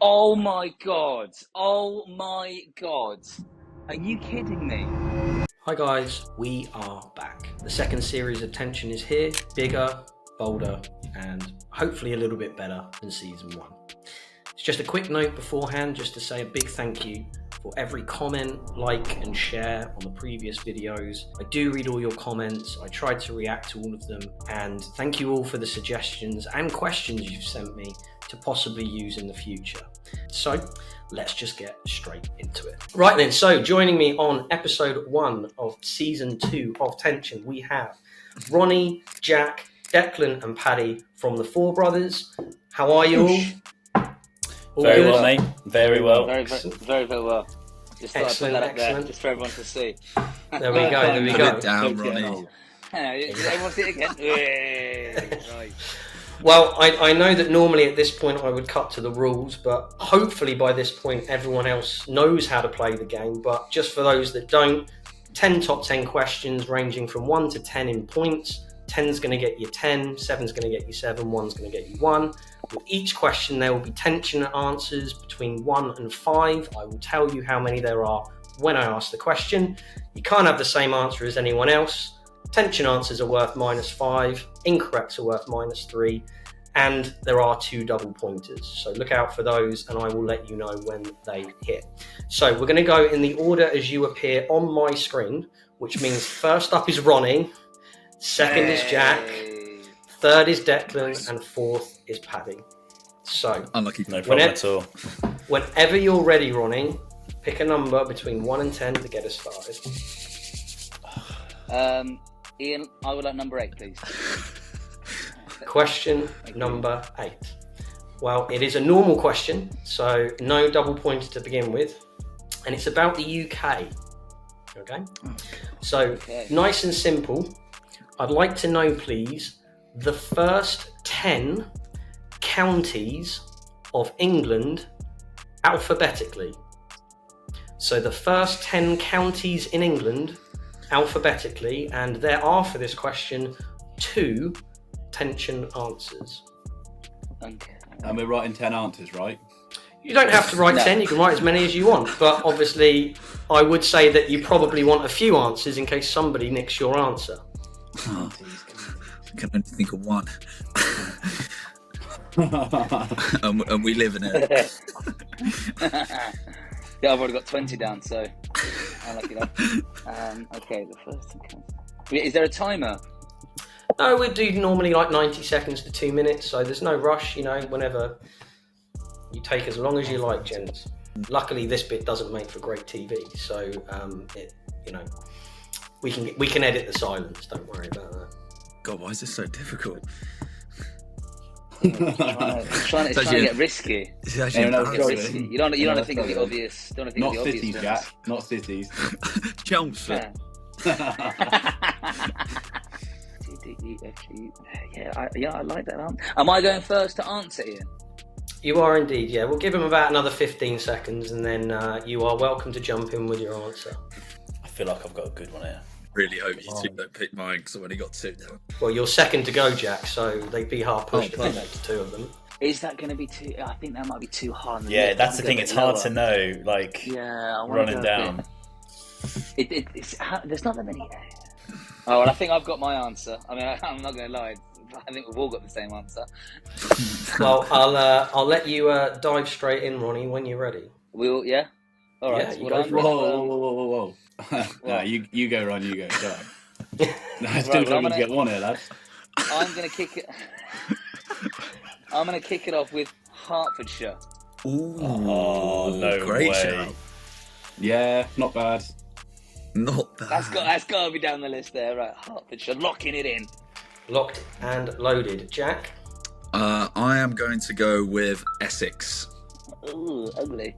Oh my god. Oh my god. Are you kidding me? Hi guys, we are back. The second series of Tension is here, bigger, bolder, and hopefully a little bit better than season 1. It's just a quick note beforehand, just to say a big thank you for every comment, like and share on the previous videos. I do read all your comments, I tried to react to all of them, and thank you all for the suggestions and questions you've sent me to possibly use in the future. So let's just get straight into it. Right then, so joining me on episode 1 of season 2 of Tension, we have Ronnie, Jack, Declan and Paddy from the F0REBROS. How are you all? All very good? well, mate. Very well. Very well. Just thought I'd put that up there, just for everyone to see. There we go. Put it down, Ronnie. Everyone see it again? Right. Well, I know that normally at this point I would cut to the rules, but hopefully by this point everyone else knows how to play the game. But just for those that don't, 10 top 10 questions ranging from 1 to 10 in points. 10's going to get you 10, 7's going to get you 7, 1's going to get you 1. With each question there will be tension answers between 1 and 5. I will tell you how many there are when I ask the question. You can't have the same answer as anyone else. Tension answers are worth -5, incorrects are worth -3, and there are 2 double pointers. So look out for those and I will let you know when they hit. So we're going to go in the order as you appear on my screen, which means first up is Ronnie, second is Jack, third is Declan, and fourth is Paddy. So unlucky. No problem at all. Whenever you're ready, Ronnie, pick a number between 1 and 10 to get us started. Ian, I would like number 8, please. Question number 8. Well, it is a normal question, so no double points to begin with, and it's about the UK. Okay? So, nice and simple. I'd like to know, please, the first 10 counties of England alphabetically. So the first 10 counties in England alphabetically, and there are for this question 2 tension answers. Okay. And we're writing 10 answers, right? You don't have to write 10, you can write as many as you want, but obviously I would say that you probably want a few answers in case somebody nicks your answer. Oh, I can only think of one. and we live in it. Yeah, I've already got 20 down, so I like it up. Okay, the first one. Is there a timer? No, we do normally like 90 seconds to 2 minutes, so there's no rush, you know, whenever you take as long as you like, gents. Luckily, this bit doesn't make for great TV, so we can edit the silence. Don't worry about that. God, why is this so difficult? It's trying to get risky. It's actually embarrassing. You don't want to think of the obvious. Not cities, Jack. Not cities. Chelmsford. Yeah, I like that answer. Am I going first to answer, Ian? You are indeed, yeah. We'll give him about another 15 seconds and then you are welcome to jump in with your answer. I feel like I've got a good one here. Really hope you two don't pick mine because I've only got 2 now. Well, you're second to go, Jack, so they'd be hard pushed if they make 2 of them. Is that going to be too... I think that might be too hard. Yeah, that's the thing. It's hard to know, like, running down. There's not that many... Oh, well, I think I've got my answer. I mean, I'm not going to lie. I think we've all got the same answer. Well, I'll let you dive straight in, Ronnie, when you're ready. Yeah? All right. Yeah, Whoa. No, you go, Ron, you go. Go on. No, I still don't get one here, lads. I'm going to kick it... I'm going to kick it off with Hertfordshire. Ooh, no great way. shout. Yeah, not bad. Not bad. That's got to be down the list there, right? Hertfordshire, locking it in. Locked and loaded. Jack? I am going to go with Essex. Ooh, ugly.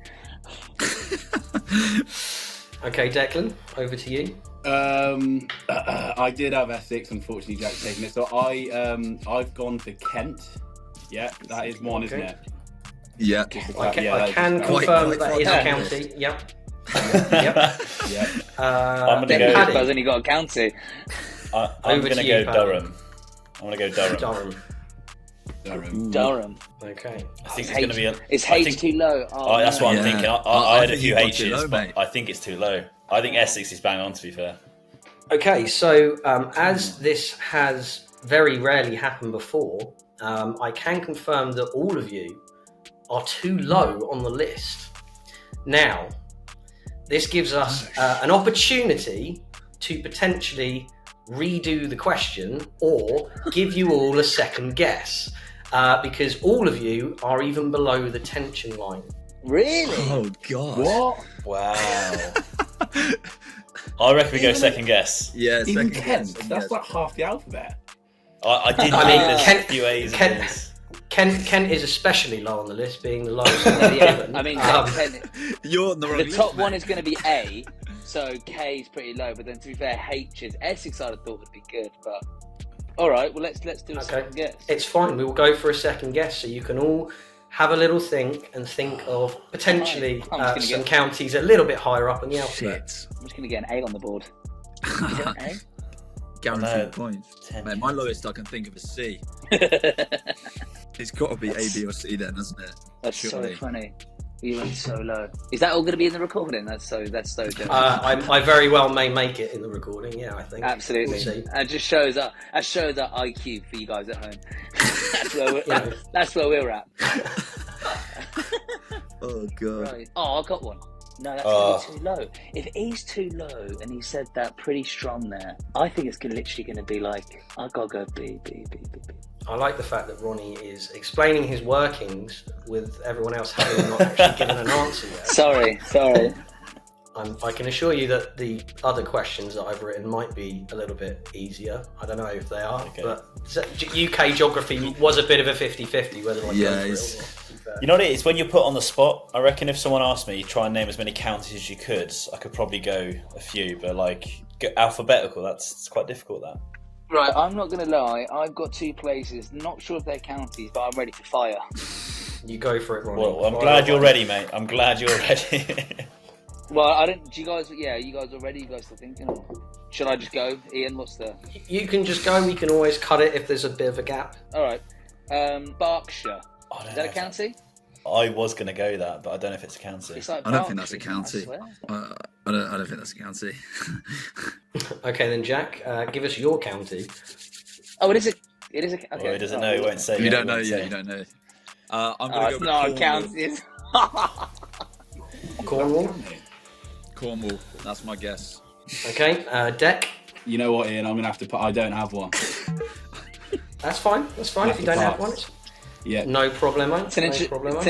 Okay, Declan, over to you. I did have Essex, unfortunately Jack's taken it. So I've gone for Kent. Yeah, that is one, isn't it? Yeah. I can confirm that is a county. Yep. Yep. I'm going to go... I've only got a county. I'm going to go Durham. I'm going to go Durham. Durham. Okay. I think it's going to be. Is H too low? That's what I'm thinking. I had a few H's, low, but mate. I think it's too low. I think Essex is bang on, to be fair. Okay, so as this has very rarely happened before, I can confirm that all of you are too low on the list. Now, this gives us an opportunity to potentially redo the question or give you all a second guess, because all of you are even below the tension line. Really? Oh God! What? Wow. I reckon we go second guess. Yeah, Even second Kent? guess. That's like half the alphabet. I did I think mean, there's Kent- a few A's in Kent- this. Kent is especially low on the list, being the lowest of the eleven. I mean, You're on the wrong the list, top mate. one is going to be A, so K is pretty low. But then, to be fair, H is Essex. I'd have thought would be good, but all right. Well, let's do a second guess. It's fine. We will go for a second guess, so you can all have a little think and think of potentially I'm just gonna some get- counties a little bit higher up in the alphabet. Shit. I'm just going to get an A on the board. Is there an A? Guaranteed No. points. Ten. Mate, my lowest I can think of is C. It's got to be A, B, or C then, hasn't it? That's Surely. so funny. You went so low. Is that all going to be in the recording? That's so good. I very well may make it in the recording. Yeah, I think. Absolutely. We'll see. That just shows our IQ for you guys at home. Yeah. That's where we're at. Oh God. Right. Oh, I got one. No, that's gonna be too low. If he's too low and he said that pretty strong there, I think it's literally going to be like, I gotta go B. I like the fact that Ronnie is explaining his workings with everyone else having not actually given an answer yet. Sorry. I can assure you that the other questions that I've written might be a little bit easier. I don't know if they are, Okay. but UK geography was a bit of a 50-50 whether I Yeah, go for it it's- or not. to be fair. You know what it is? When you're put on the spot, I reckon if someone asked me, try and name as many counties as you could, I could probably go a few, but like alphabetical, it's quite difficult, that. Right, I'm not going to lie. I've got two places. Not sure if they're counties, but I'm ready to fire. You go for it, Ronnie. Well, I'm Fire glad you're away. ready, mate. I'm glad you're ready. Well, I don't. Do you guys? Yeah, you guys are ready? You guys still thinking? Or should I just go, Ian? What's the? You can just go. We can always cut it if there's a bit of a gap. All right. Berkshire. I don't Is know that a if county? I was going to go that, but I don't know if it's a county. It's like I don't think that's a Berkshire, isn't it? county. I swear. I don't think that's a county. Okay, then Jack, give us your county. Oh, it is a. Okay. Well, he doesn't know, he won't say. You it, don't he know, won't yeah, say. you don't know. I'm Oh, going to it's go not a with county. Cornwall. Cornwall. That's my guess. Okay, Deck. You know what, Ian? I'm going to have to put... I don't have one. That's fine. That's fine if you don't have one. It's Yeah. no problemo. It's an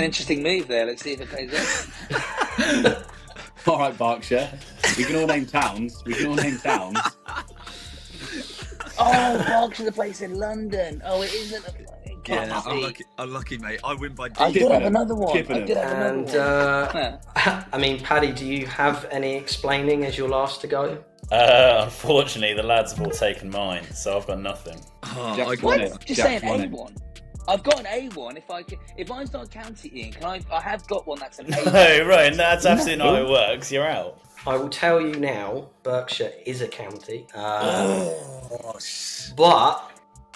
interesting move there. Let's see if it pays off. All right, Berkshire. We can all name towns. Oh, Berkshire's a place in London. Oh, it isn't a fucking Yeah, county. unlucky, mate. I win by D. I did have another one. And I mean, Paddy, do you have any explaining as your last to go? Unfortunately, the lads have all taken mine, so I've got nothing. Oh, Jack I got won it. it. Just Jack's say won an it. A1. I've got an A1. If mine's not a county, Ian, can I have got one that's an A1. No, right, that's absolutely not how it works. You're out. I will tell you now, Berkshire is a county, but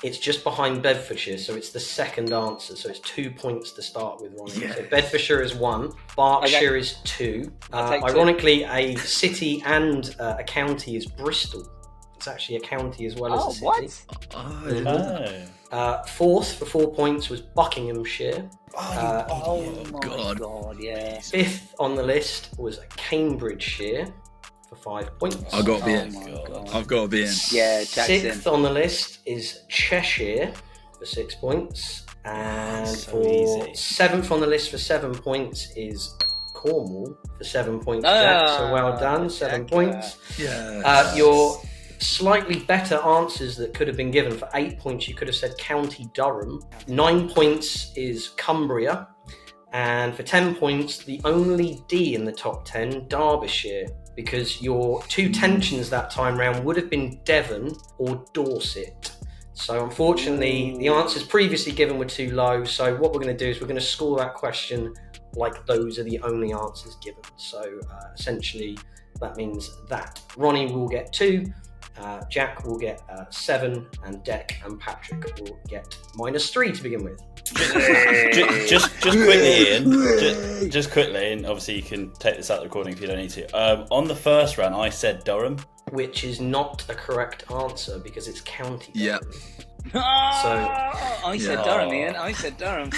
it's just behind Bedfordshire, so it's the second answer. So it's 2 points to start with, Ronnie. Yeah. So Bedfordshire is 1, Berkshire is 2. I'll take 2. Ironically, a city and a county is Bristol. It's actually a county as well as a city. What? Oh. Fourth for 4 points was Buckinghamshire. Oh my God. god, yeah. Fifth on the list was Cambridgeshire for 5 points. I've got to be Oh in. my god. I've got to be in. Yeah, Jackson. Sixth on the list is Cheshire for 6 points. And So for easy. seventh on the list for 7 points is Cornwall for 7 points, Jack. So well done, 7 Jack, points. Yeah. Your slightly better answers that could have been given for 8 points, you could have said County Durham. 9 points is Cumbria. And for 10 points, the only D in the top 10, Derbyshire, because your two tensions that time round would have been Devon or Dorset. So unfortunately, the answers previously given were too low. So what we're going to do is we're going to score that question like those are the only answers given. So essentially, that means that Ronnie will get 2, Jack will get 7, and Deck and Patrick will get -3 to begin with. just quickly, Ian. Just quickly, and obviously you can take this out of the recording if you don't need to. On the first round, I said Durham, which is not a correct answer because it's County Durham. Yeah. I said Durham, Ian. I said Durham.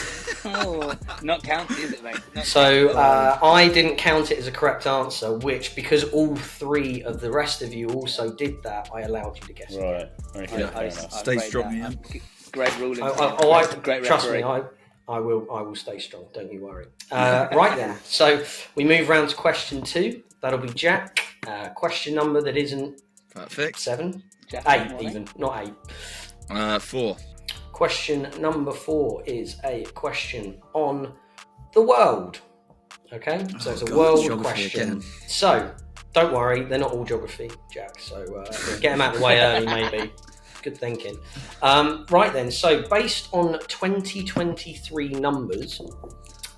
Oh, not county, is it, mate? I didn't count it as a correct answer, which, because all 3 of the rest of you also did that, I allowed you to guess. Right. Okay. Yeah. Fair enough. Stay strong, Ian. Great ruling. Great trust me, I will stay strong. Don't you worry. Right then. So we move round to question 2. That'll be Jack. Question number that isn't Perfect. 7, Jack, 8 morning. even, not 8. 4. Question number 4 is a question on the world. Okay, so it's a world geography question. again. So don't worry, they're not all geography, Jack. So get them out of the way early, maybe. Good thinking. Right then, so based on 2023 numbers,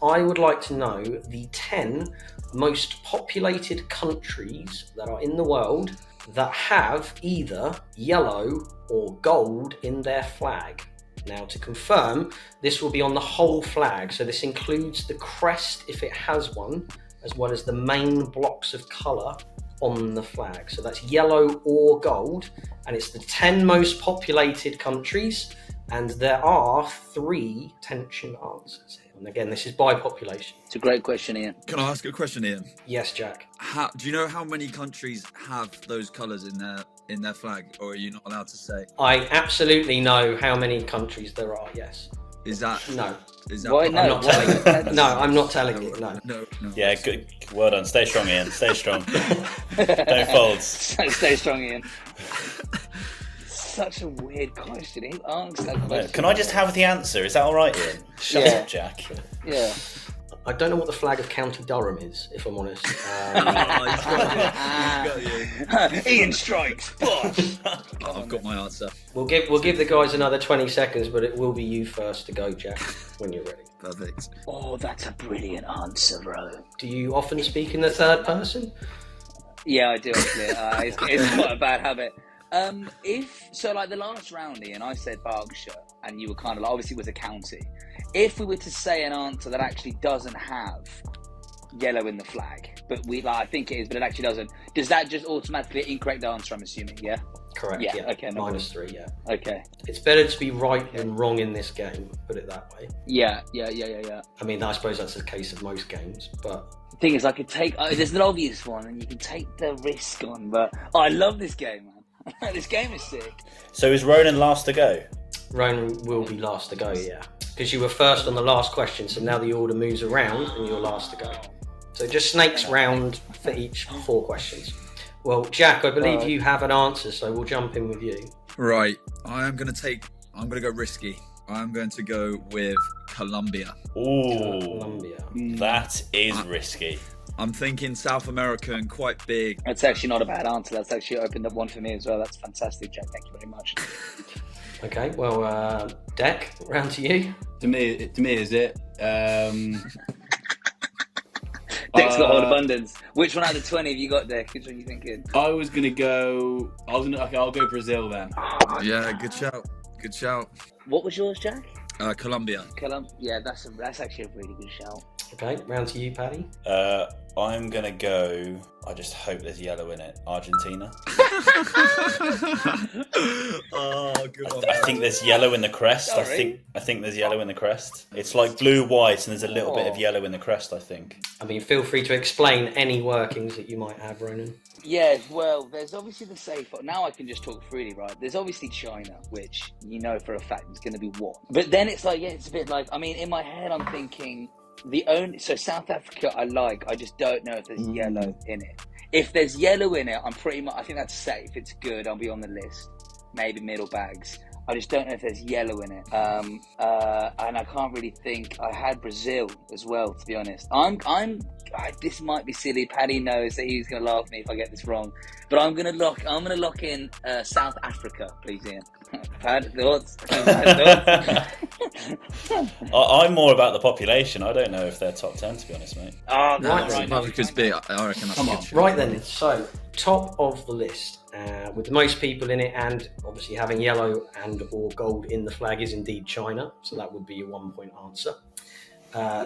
I would like to know the 10 most populated countries that are in the world that have either yellow or gold in their flag. Now, to confirm, this will be on the whole flag, so this includes the crest if it has one, as well as the main blocks of colour on the flag. So that's yellow or gold, and it's the 10 most populated countries, and there are 3 attention answers here. And again, this is by population. It's a great question, Ian. Can I ask a question, Ian? Yes, Jack. Do you know how many countries have those colours in their flag, or are you not allowed to say? I absolutely know how many countries there are, yes. Is that No. Is that? Why I'm no? not telling you. No, I'm not telling you, no. No. Yeah, good. Well done. Stay strong, Ian. Stay strong. Don't fold. Stay strong, Ian. Such a weird question. Who asked that question? Can I just have the answer? Is that all right, Ian? Shut Yeah. up, Jack. Yeah. I don't know what the flag of County Durham is, if I'm honest. Ian strikes. Bosh. I've got my answer. We'll give the guys another 20 seconds, but it will be you first to go, Jack, when you're ready. Perfect. Oh, that's a brilliant answer, bro. Do you often speak in the third person? Yeah, I do actually. It's not a bad habit. If so, like the last round, Ian, I said Berkshire, and you were kind of like, obviously it was a county. If we were to say an answer that actually doesn't have yellow in the flag, but I think it is, but it actually doesn't, does that just automatically incorrect answer? I'm assuming, yeah. Correct. Yeah, Yeah. okay, no -3. Yeah. Okay. It's better to be right than wrong in this game. Put it that way. Yeah. I mean, I suppose that's the case of most games, but The thing is, I could take. There's an obvious one, and you can take the risk on. But I love this game, man. This game is sick. So is Ronan last to go? Ronan will be last to go. Yeah, because you were first on the last question, so now the order moves around, and you're last to go. So it just snakes round for each 4 questions. Well, Jack, I believe you have an answer, so we'll jump in with you. Right. I'm going to go risky. I'm going to go with Colombia. Ooh, Colombia. that is risky. I'm thinking South America and quite big. That's actually not a bad answer. That's actually opened up one for me as well. That's fantastic, Jack. Thank you very much. Okay, well, Deck, round to you. To me, is it? Deck's got all abundance. Which one out of the 20 have you got, Deck? Which one are you thinking? I'll go Brazil then. Yeah, good shout. Good shout. What was yours, Jack? Colombia. Yeah, that's actually a really good shout. Okay, round to you, Paddy. I'm going to go... I just hope there's yellow in it. Argentina. Oh, good one. I think there's yellow in the crest. Sorry. I think there's yellow in the crest. It's like blue, white, and there's a little bit of yellow in the crest, I think. I mean, feel free to explain any workings that you might have, Ronan. Yeah, well, there's obviously the safe. Now I can just talk freely, right? There's obviously China, which you know for a fact is going to be one. But then it's like, yeah, it's a bit like, I mean, in my head, I'm thinking so South Africa I just don't know if there's yellow in it. If there's yellow in it, I think that's safe. It's good. I'll be on the list. Maybe middle bags. I just don't know if there's yellow in it. And I can't really think. I had Brazil as well, to be honest. This might be silly. Paddy knows that he's going to laugh at me if I get this wrong. But I'm going to lock in South Africa, please, Ian. Pad, thoughts? I'm more about the population. I don't know if they're top 10, to be honest, mate. Oh, Right, right. Africa's big. I reckon that's Come a on. good shout. Right then, so top of the list, with the most people in it, and obviously having yellow and or gold in the flag is indeed China, so that would be your 1 point answer.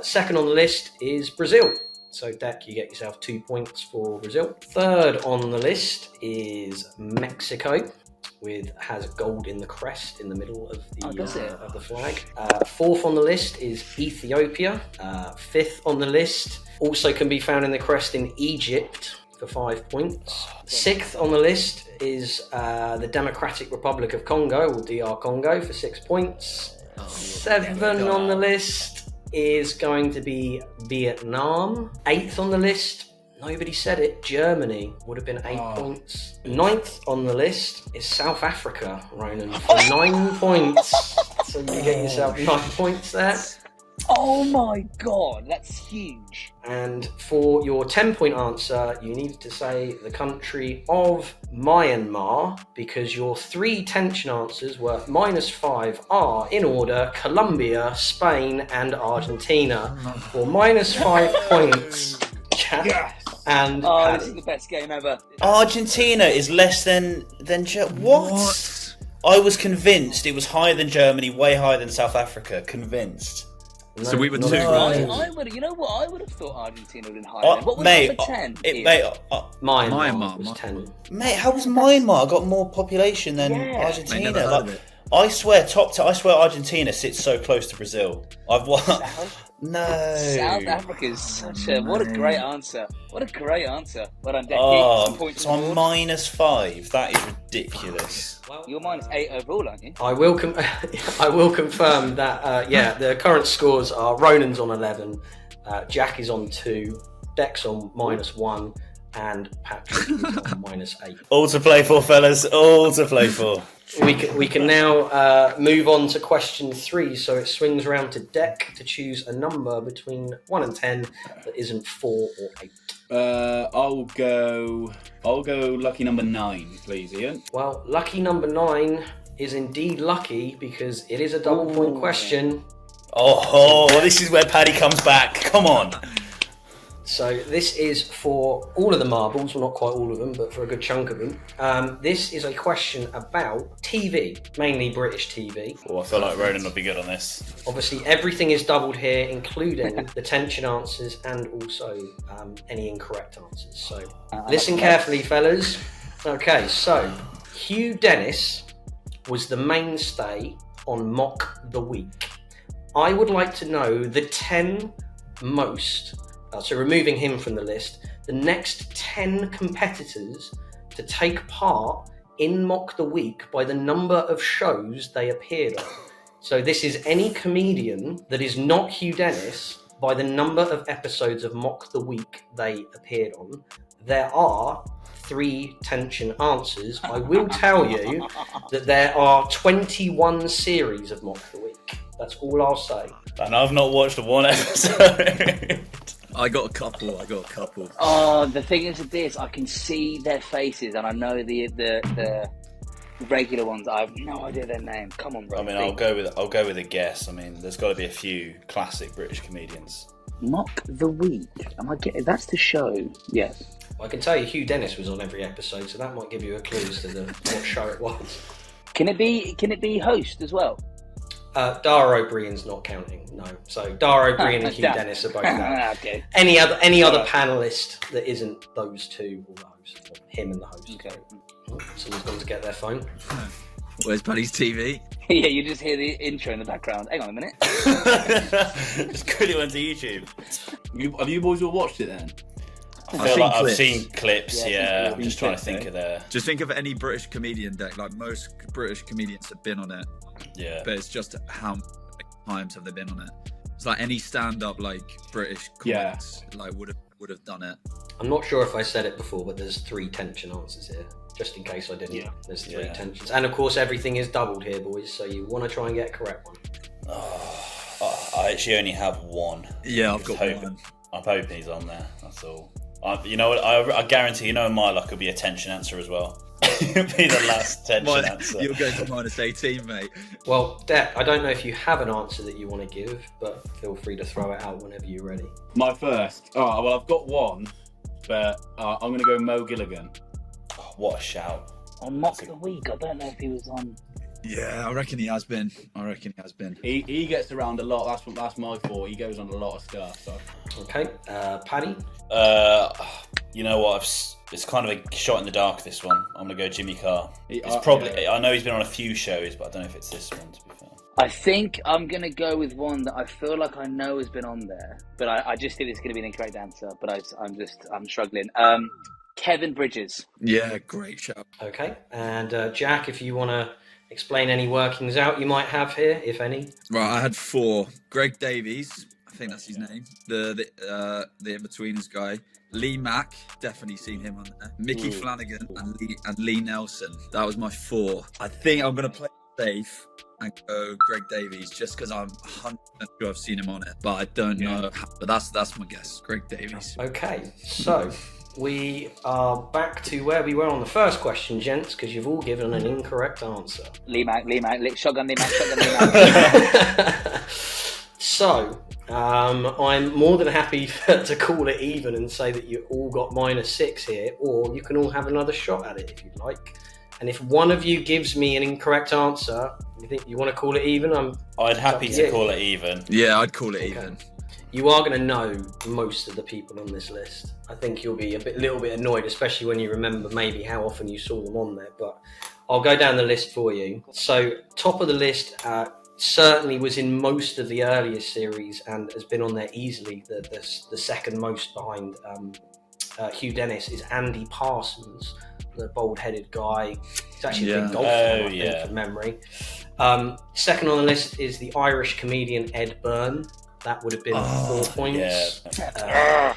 Second on the list is Brazil. So, Deck, you get yourself 2 points for Brazil. Third on the list is Mexico, has gold in the crest in the middle of the flag. Fourth on the list is Ethiopia. Fifth on the list also can be found in the crest in Egypt for 5 points. Sixth on the list is the Democratic Republic of Congo, or DR Congo, for 6 points. Seven on the list is going to be Vietnam. Eighth on the list, nobody said it, Germany, would have been 8 points. Ninth on the list is South Africa, Ronan, for 9 points. So you get yourself 9 points there. Oh my god, that's huge. And for your 10-point answer, you need to say the country of Myanmar, because your 3 tension answers worth -5 are, in order, Colombia, Spain, and Argentina. For -5 points, Jack. Yes. And This is the best game ever. Argentina is less than what? I was convinced it was higher than Germany, way higher than South Africa. Convinced. So we were not two. right. I would, you know what? I would have thought Argentina would have been higher. What was mate, number 10? Myanmar was 10. Mate, how was Myanmar got more population than Yeah. Argentina? Mate, never heard of it. I swear, I swear, Argentina sits so close to Brazil. No. South Africa is such a... What a great answer. What a great answer. Well done, Decky. Some Oh, points so on the I'm board. -5. That is ridiculous. You're -8 overall, aren't you? I will confirm that, the current scores are Ronan's on 11, Jack is on 2, Deck's on -1, and Patrick is on -8. All to play for, fellas. All to play for. We can now move on to question 3, so it swings around to Deck to choose a number between 1 and 10 that isn't 4 or 8. I'll go lucky number 9, please, Ian. Well, lucky number 9 is indeed lucky because it is a double point question. Oh, this is where Paddy comes back. Come on. So this is for all of the marbles, well not quite all of them, but for a good chunk of them. This is a question about TV, mainly British TV. Oh, I feel like Ronan will be good on this. Obviously everything is doubled here, including the tension answers and also any incorrect answers. So listen carefully, fellas. Okay, so Hugh Dennis was the mainstay on Mock the Week. I would like to know the 10 most... so removing him from the list, the next 10 competitors to take part in Mock the Week by the number of shows they appeared on. So this is any comedian that is not Hugh Dennis by the number of episodes of Mock the Week they appeared on. There are 3 tension answers. I will tell you that there are 21 series of Mock the Week. That's all I'll say. And I've not watched one episode. I got a couple. Oh, the thing is with this, I can see their faces, and I know the regular ones. I have no idea their name. Come on, bro. I mean, I'll go with a guess. I mean, there's got to be a few classic British comedians. Mock the Week. Am I getting? That's the show. Yes. I can tell you Hugh Dennis was on every episode, so that might give you a clue as to what show it was. Can it be host as well? Dara O'Brien's not counting, no. So Dara O'Brien and Hugh Dennis are both out. Okay. Any other panellist that isn't those two, or the host, or him and the host. Okay. Someone's got to get their phone. Where's Paddy's TV? Yeah, you just hear the intro in the background. Hang on a minute. Just quickly went to YouTube. Have you boys all watched it then? I've seen clips, Yeah, I'm just trying to think of their... Just think of any British comedian deck. Like most British comedians have been on it, Yeah. but it's just how many times have they been on it? It's like any stand-up like British comics like would have done it. I'm not sure if I said it before, but there's 3 tension answers here. Just in case I didn't. Yeah. There's 3 tensions. And of course everything is doubled here, boys, so you want to try and get a correct one. I actually only have one. Yeah, I've got one. I'm hoping he's on there, that's all. You know what, I guarantee, my luck will be a tension answer as well. It'll be the last tension answer. You're going to -18, mate. Well, Deck, I don't know if you have an answer that you want to give, but feel free to throw it out whenever you're ready. My first. Oh, well, I've got one, but I'm going to go Mo Gilligan. Oh, what a shout. On Mock of the Week, I don't know if he was on. Yeah, I reckon he has been. He gets around a lot. That's my fault. He goes on a lot of stuff. So. Okay, Paddy? You know what? It's kind of a shot in the dark, this one. I'm going to go Jimmy Carr. It's Yeah. I know he's been on a few shows, but I don't know if it's this one, to be fair. I think I'm going to go with one that I feel like I know has been on there, but I just think it's going to be an incorrect answer, but I'm struggling. Kevin Bridges. Yeah, great shout. Okay, and Jack, if you want to explain any workings out you might have here, if any. Right, I had 4. Greg Davies, I think that's his name. The in-betweeners guy. Lee Mack, definitely seen him on there. Mickey Flanagan and Lee Nelson. That was my 4. I think I'm going to play safe and go Greg Davies just because I'm 100% sure I've seen him on it, but I don't know. But that's my guess. Greg Davies. Okay, so we are back to where we were on the first question, gents, because you've all given an incorrect answer. Lee Mack, shotgun Lee Mack. So, I'm more than happy to call it even and say that you all got -6 here, or you can all have another shot at it if you'd like. And if one of you gives me an incorrect answer, you think you want to call it even? I'd happy to call it even. Yeah, I'd call it even. You are going to know most of the people on this list. I think you'll be a little bit annoyed, especially when you remember maybe how often you saw them on there. But I'll go down the list for you. So top of the list, certainly was in most of the earlier series and has been on there easily. The second most behind Hugh Dennis is Andy Parsons, the bald-headed guy. He's actually a big golf fan, I think, from memory. Second on the list is the Irish comedian Ed Byrne. That would have been 4 points. Yeah.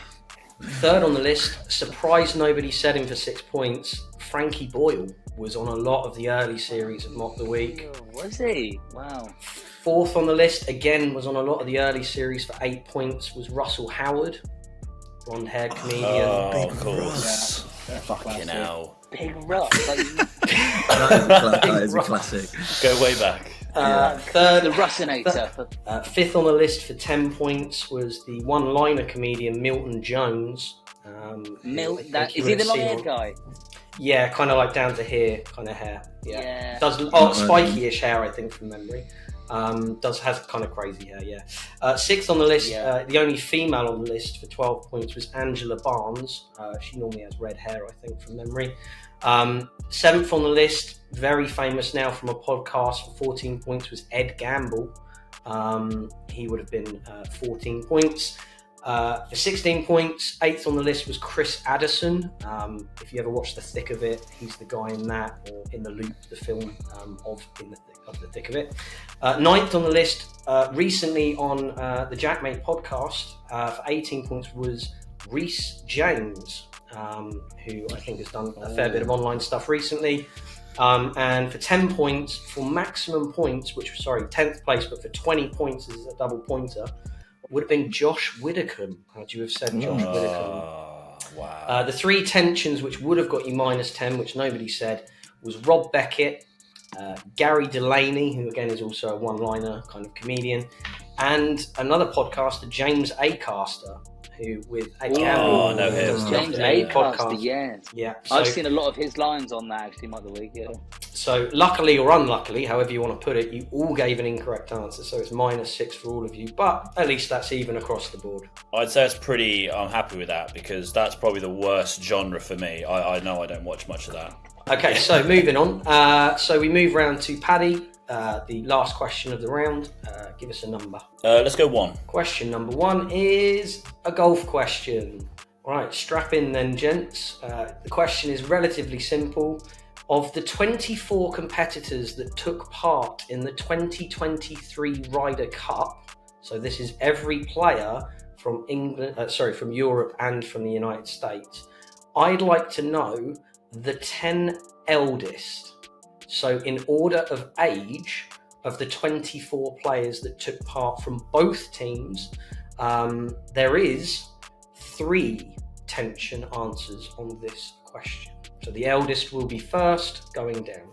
Third on the list, surprised nobody said him for 6 points, Frankie Boyle was on a lot of the early series of Mock the Week. Was he? Wow. Fourth on the list, again, was on a lot of the early series for 8 points, was Russell Howard, blonde-haired comedian. Oh, of course. Yeah. Fucking hell. Big Russ. That is a classic. Go way back. Third, The Russinator. fifth on the list for 10 points was the one-liner comedian Milton Jones. Is he the long-haired guy? Yeah, kind of like down to here kind of hair. Yeah. Does spiky-ish hair, I think, from memory. Has kind of crazy hair. Yeah. Sixth on the list, the only female on the list for 12 points was Angela Barnes. She normally has red hair, I think, from memory. Seventh on the list, very famous now from a podcast for 14 points, was Ed Gamble. He would have been 14 points. For 16 points, eighth on the list was Chris Addison. If you ever watch The Thick of It, he's the guy in that, or In the Loop, the film of The Thick of It. Ninth on the list, recently on the Jackmate podcast, for 18 points was Reece James, who I think has done a fair bit of online stuff recently. And for 10 points, for maximum points, which was, 10th place, but for 20 points as a double pointer, would have been Josh Widdicombe. How'd you have said Josh Widdicombe? Wow. The three tensions which would have got you -10, which nobody said, was Rob Beckett, Gary Delaney, who again is also a one-liner kind of comedian, and another podcaster, James Acaster, who with I know him. James Acaster, yes. Yeah. I've seen a lot of his lines on that, actually, Mock the Week, yeah. So luckily or unluckily, however you want to put it, you all gave an incorrect answer, so it's -6 for all of you, but at least that's even across the board. I'd say it's I'm happy with that, because that's probably the worst genre for me. I know I don't watch much of that. Okay, so moving on. So we move round to Paddy, the last question of the round. Give us a number. Let's go 1. Question number 1 is a golf question. Right, strap in then, gents. The question is relatively simple. Of the 24 competitors that took part in the 2023 Ryder Cup, so this is every player from from Europe and from the United States, I'd like to know the 10 eldest. So in order of age of the 24 players that took part from both teams, there is 3 tension answers on this question. So the eldest will be first, going down.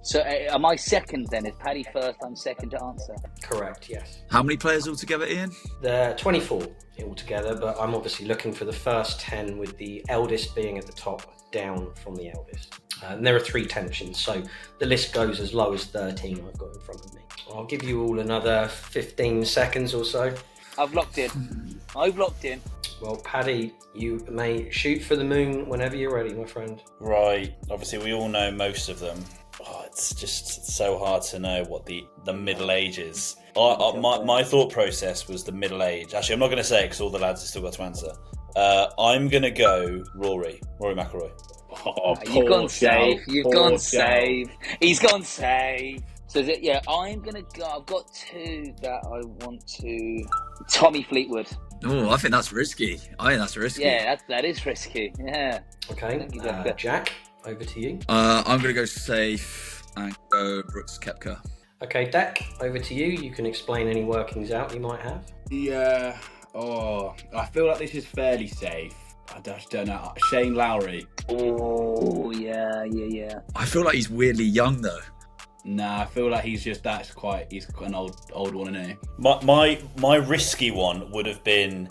So am I second then? Is Paddy first? I'm second to answer. Correct, yes. How many players altogether, Ian? There are 24 altogether, but I'm obviously looking for the first 10, with the eldest being at the top, down from the eldest. And there are 3 tensions, so the list goes as low as 13 I've got in front of me. I'll give you all another 15 seconds or so. I've locked in. Well, Paddy, you may shoot for the moon whenever you're ready, my friend. Right. Obviously, we all know most of them. Oh, it's just so hard to know what the middle age is. My thought process was the middle age. Actually, I'm not going to say it because all the lads have still got to answer. I'm going to go Rory McIlroy. Oh, You've gone shout. safe. You've Poor gone shout. safe. He's gone safe. So is it, yeah, I'm gonna go. I've got 2 that I want to. Tommy Fleetwood. Oh, I think that's risky. Yeah, that is risky. Yeah. Okay, Thank you, Jack. Jack, over to you. I'm going to go safe and go Brooks Koepka. Okay, Deck, over to you. You can explain any workings out you might have. Yeah. Oh, I feel like this is fairly safe. I just don't know. Shane Lowry. Oh, yeah. I feel like he's weirdly young though. Nah, I feel like he's an old one, isn't he? My risky one would have been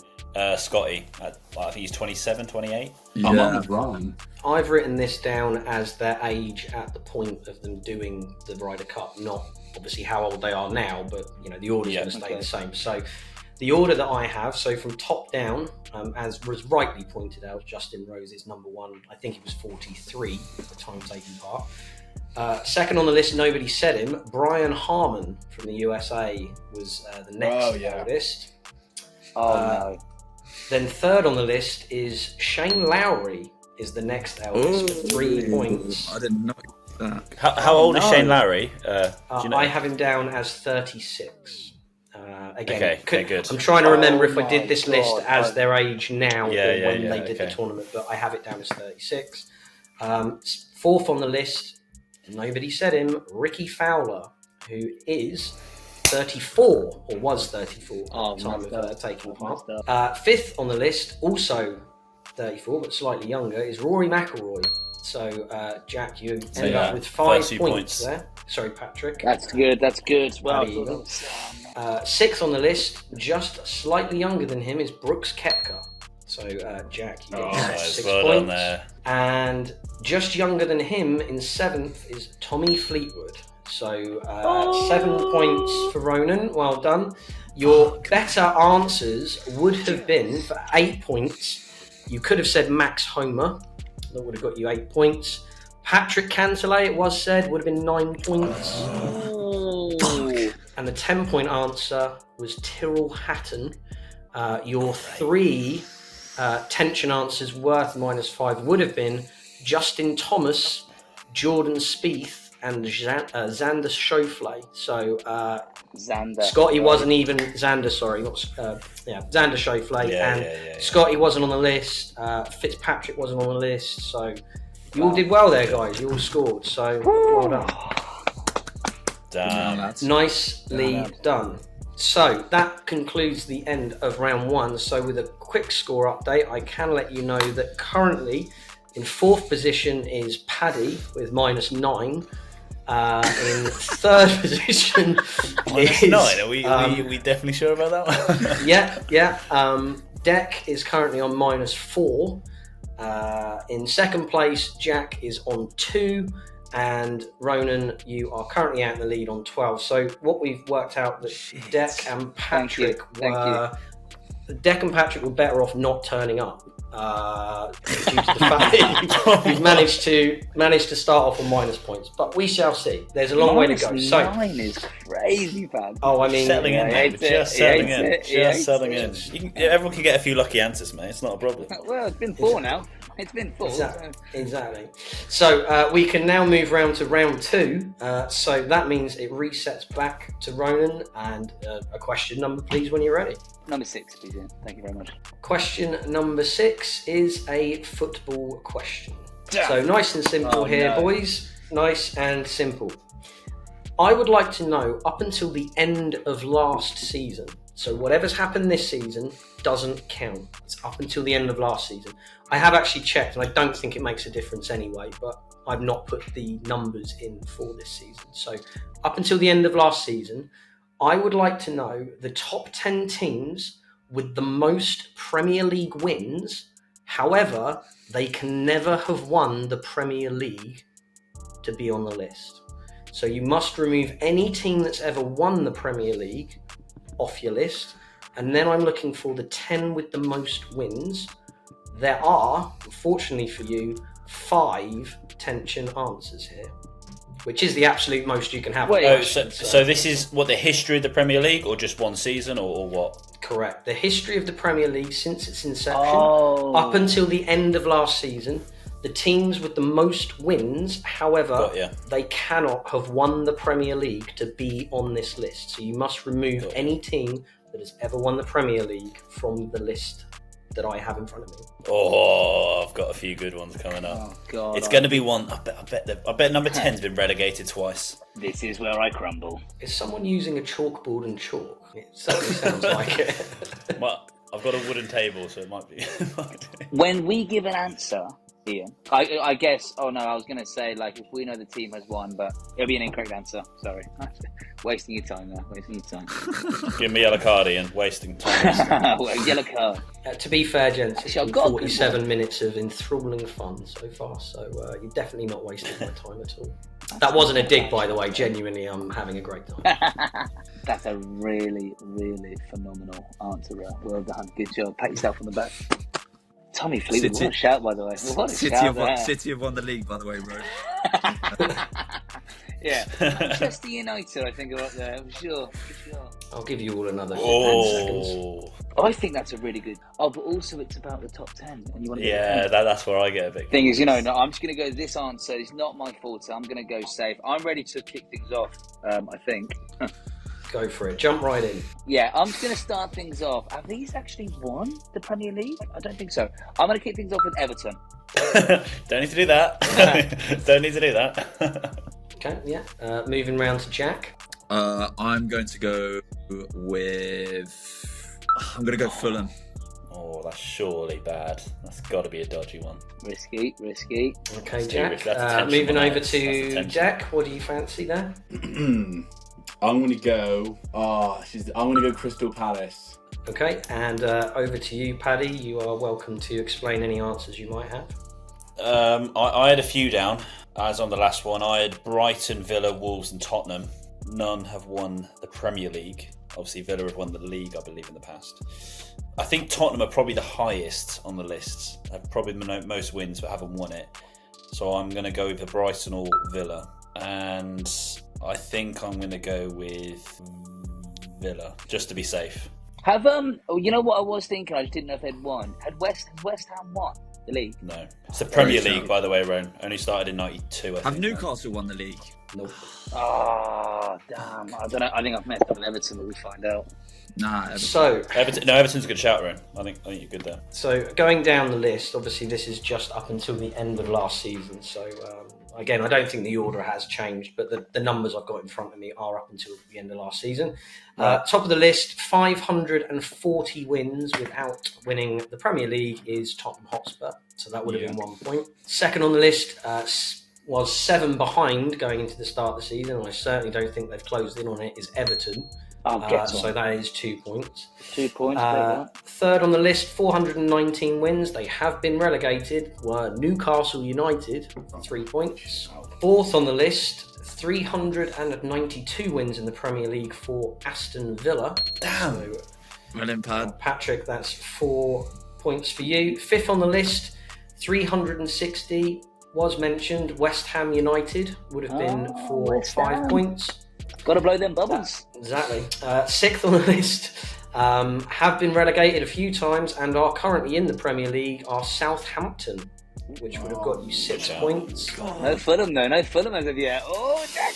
Scotty. I think he's 27, 28. Yeah. I might be wrong. I've written this down as their age at the point of them doing the Ryder Cup, not obviously how old they are now, but the order's going to stay the same. So the order that I have, so from top down, as was rightly pointed out, Justin Rose is number 1. I think he was 43 at the time taking part. Second on the list, nobody said him. Brian Harmon from the USA was the next oldest. No. Then third on the list is Shane Lowry is the next eldest with 3 points. I didn't know that. How old is Shane Lowry? Do you know? I have him down as 36. Again, Okay, good. I'm trying to remember if I my did this list God. as their age now or when they did the okay. tournament, but I have it down as 36. Fourth on the list, nobody said him, Ricky Fowler, who is 34 or was 34 at the time of taking part. Fifth on the list, also 34 but slightly younger, is Rory McIlroy. So Jack, you end up with 5 points there. Sorry, Patrick. That's good. Well, sixth on the list, just slightly younger than him, is Brooks Koepka. So Jack, you get 6 well points. done there. And just younger than him in 7th is Tommy Fleetwood. So 7 points for Ronan. Well done. Your better answers would have been for 8 points. You could have said Max Homer. That would have got you 8 points. Patrick Cantlay, it was said, would have been 9 points. And the 10-point answer was Tyrrell Hatton. Your 3 tension answers worth -5 would have been Justin Thomas, Jordan Spieth, and Xander Schauffele. So Xander. Scotty wasn't even Xander. Sorry, not Xander Schauffele. Yeah. Scotty wasn't on the list. Fitzpatrick wasn't on the list. So you all did well there, guys. You all scored. So well done. Damn. Nicely done. So that concludes the end of round 1. So with a quick score update, I can let you know that currently in 4th position is Paddy with -9. In 3rd position is... -9? Are we definitely sure about that one? Yeah. Deck is currently on -4. In 2nd place, Jack is on 2. And Ronan, you are currently out in the lead on 12. So what we've worked out that Deck and Patrick Deck and Patrick were better off not turning up due to the fact that you've managed to start off on minus points. But we shall see. There's a long way to go. So -9 is crazy, man. Oh, I mean, settling in, mate. Just settling in. Just settling in. it. Everyone can get a few lucky answers, mate. It's not a problem. Well, it's been 4 now. It's been 4. Exactly. So we can now move round to round 2. So that means it resets back to Ronan, and a question number, please, when you're ready. Number 6, please. Yeah. Thank you very much. Question number 6 is a football question. So nice and simple here, boys. Nice and simple. I would like to know, up until the end of last season, so whatever's happened this season doesn't count. It's up until the end of last season. I have actually checked, and I don't think it makes a difference anyway, but I've not put the numbers in for this season. So up until the end of last season, I would like to know the top 10 teams with the most Premier League wins. However, they can never have won the Premier League to be on the list. So you must remove any team that's ever won the Premier League off your list. And then I'm looking for the 10 with the most wins. There are, unfortunately for you, 5 tension answers here, which is the absolute most you can have. So this is what, the history of the Premier League, or just one season, or what? Correct. The history of the Premier League since its inception up until the end of last season. The teams with the most wins, however, they cannot have won the Premier League to be on this list. So you must remove any team that has ever won the Premier League from the list that I have in front of me. Oh, I've got a few good ones coming up. Oh God! It's going to be one. I bet number 10's been relegated twice. This is where I crumble. Is someone using a chalkboard and chalk? It certainly sounds like it. Well, I've got a wooden table, so it might be. When we give an answer, Ian, I guess. Oh no, I was going to say, like, if we know the team has won, but it'll be an incorrect answer. Sorry, wasting your time there. Wasting your time. Give me a yellow card, Ian. Wasting time. Yellow card. To be fair, gents, it's Actually, been 47 minutes of enthralling fun so far, so you're definitely not wasting my time at all. That wasn't a dig, by the way. Genuinely, I'm having a great time. That's a really, really phenomenal answer, Ray. Well done. Good job. Pat yourself on the back. Tommy Fleetwood, what a shout, by the way. What a City have won the league, by the way, bro. Yeah, Manchester United, I think, are up there, for sure. I'll give you all another 10 seconds. I think that's a really good. Oh, but also it's about the top 10, and you want to. Yeah, that's where I get a bit. Thing is, no, I'm just going to go. This answer is not my forte. I'm going to go safe. I'm ready to kick things off. I think. Go for it. Jump right in. Yeah, I'm just going to start things off. Have these actually won the Premier League? I don't think so. I'm going to kick things off with Everton. Don't need to do that. Don't need to do that. Okay, yeah. Moving round to Jack. I'm going to go with. I'm going to go Fulham. Oh, that's surely bad. That's got to be a dodgy one. Risky. Okay, Jack. Moving over to Jack. What do you fancy there? I'm going to go. I'm going to go Crystal Palace. Okay, and over to you, Paddy. You are welcome to explain any answers you might have. I had a few down. As on the last one, I had Brighton, Villa, Wolves and Tottenham. None have won the Premier League. Obviously, Villa have won the league, I believe, in the past. I think Tottenham are probably the highest on the list. Have probably the most wins, but haven't won it. So I'm going to go with the Brighton or Villa. And I think I'm going to go with Villa, just to be safe. Have you know what I was thinking? I just didn't know if they'd won. Has West Ham won the league? No, it's the Premier League, by the way, Ron. Only started in '92. Have Newcastle won the league? Nope. Oh, damn. I don't know. I think I've messed up with Everton, but we'll find out. Nah. Everton. So Everton's a good shout, Ron. I think you're good there. So going down the list, obviously this is just up until the end of last season. So again, I don't think the order has changed, but the numbers I've got in front of me are up until the end of last season. Top of the list, 540 wins without winning the Premier League is Tottenham Hotspur. So that would have been 1 point. Second on the list was 7 behind going into the start of the season, and I certainly don't think they've closed in on it, is Everton. So that is 2 points. 2 points. Third on the list, 419 wins. They have been relegated. Were Newcastle United, 3 points. Fourth on the list, 392 wins in the Premier League for Aston Villa. Damn. So, Well in, Pad. Patrick, that's 4 points for you. Fifth on the list, 360 was mentioned. West Ham United would have been for 5 points. Got to blow them bubbles. Exactly. Sixth on the list, have been relegated a few times and are currently in the Premier League, are Southampton, which would have got you 6 points. God. No Fulham, though. No Fulham as of yet. Oh, Jack!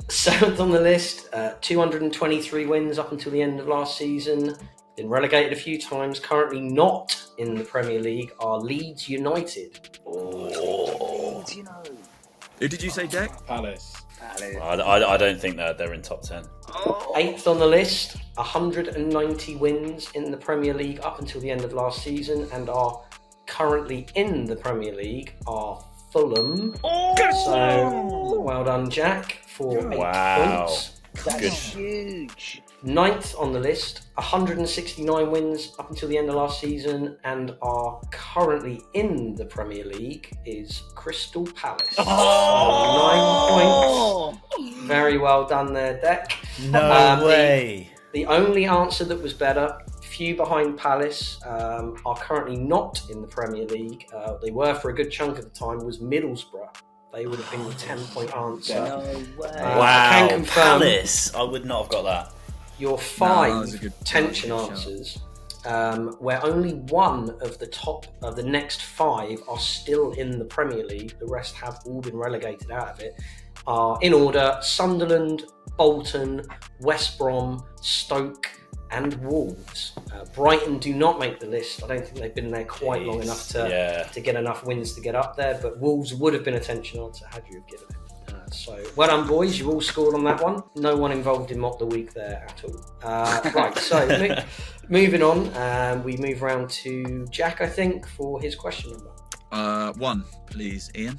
Seventh on the list, 223 wins up until the end of last season. Been relegated a few times, currently not in the Premier League, are Leeds United. Oh, you know. Who did you say, Jack? Palace. I don't think they're in top 10. Eighth on the list, 190 wins in the Premier League up until the end of last season and are currently in the Premier League, are Fulham. So well done, Jack, for 8 points. That's huge. Ninth on the list, 169 wins up until the end of last season, and are currently in the Premier League is Crystal Palace. Oh! 9 points. Very well done there, Deck. No way. The only answer that was better, few behind Palace, are currently not in the Premier League. They were for a good chunk of the time, was Middlesbrough. They would have been the 10-point answer. No way. Wow, I can confirm Palace. I would not have got that. your that 5 was a good- tension that was a good answers, where only one of the top of the next 5 are still in the Premier League, the rest have all been relegated out of it, are in order Sunderland, Bolton, West Brom, Stoke, and Wolves. Brighton do not make the list. I don't think they've been there quite long enough to get enough wins to get up there, but Wolves would have been a tension answer had you have given it. So well done, boys. You all scored on that one. No one involved in Mock the Week there at all. Right, so moving on, we move round to Jack, I think, for his question number. 1, please, Ian.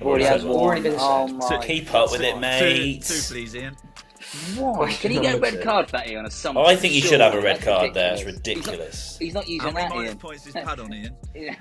Already been said. Oh my Keep up with it, mate. 2, please, Ian. One. Can he get a red Two. card for that, Ian? Or something? I think he should have a red That's card there. It's ridiculous. He's not How using many that, minus Ian. points is Pad on, Ian? Yeah.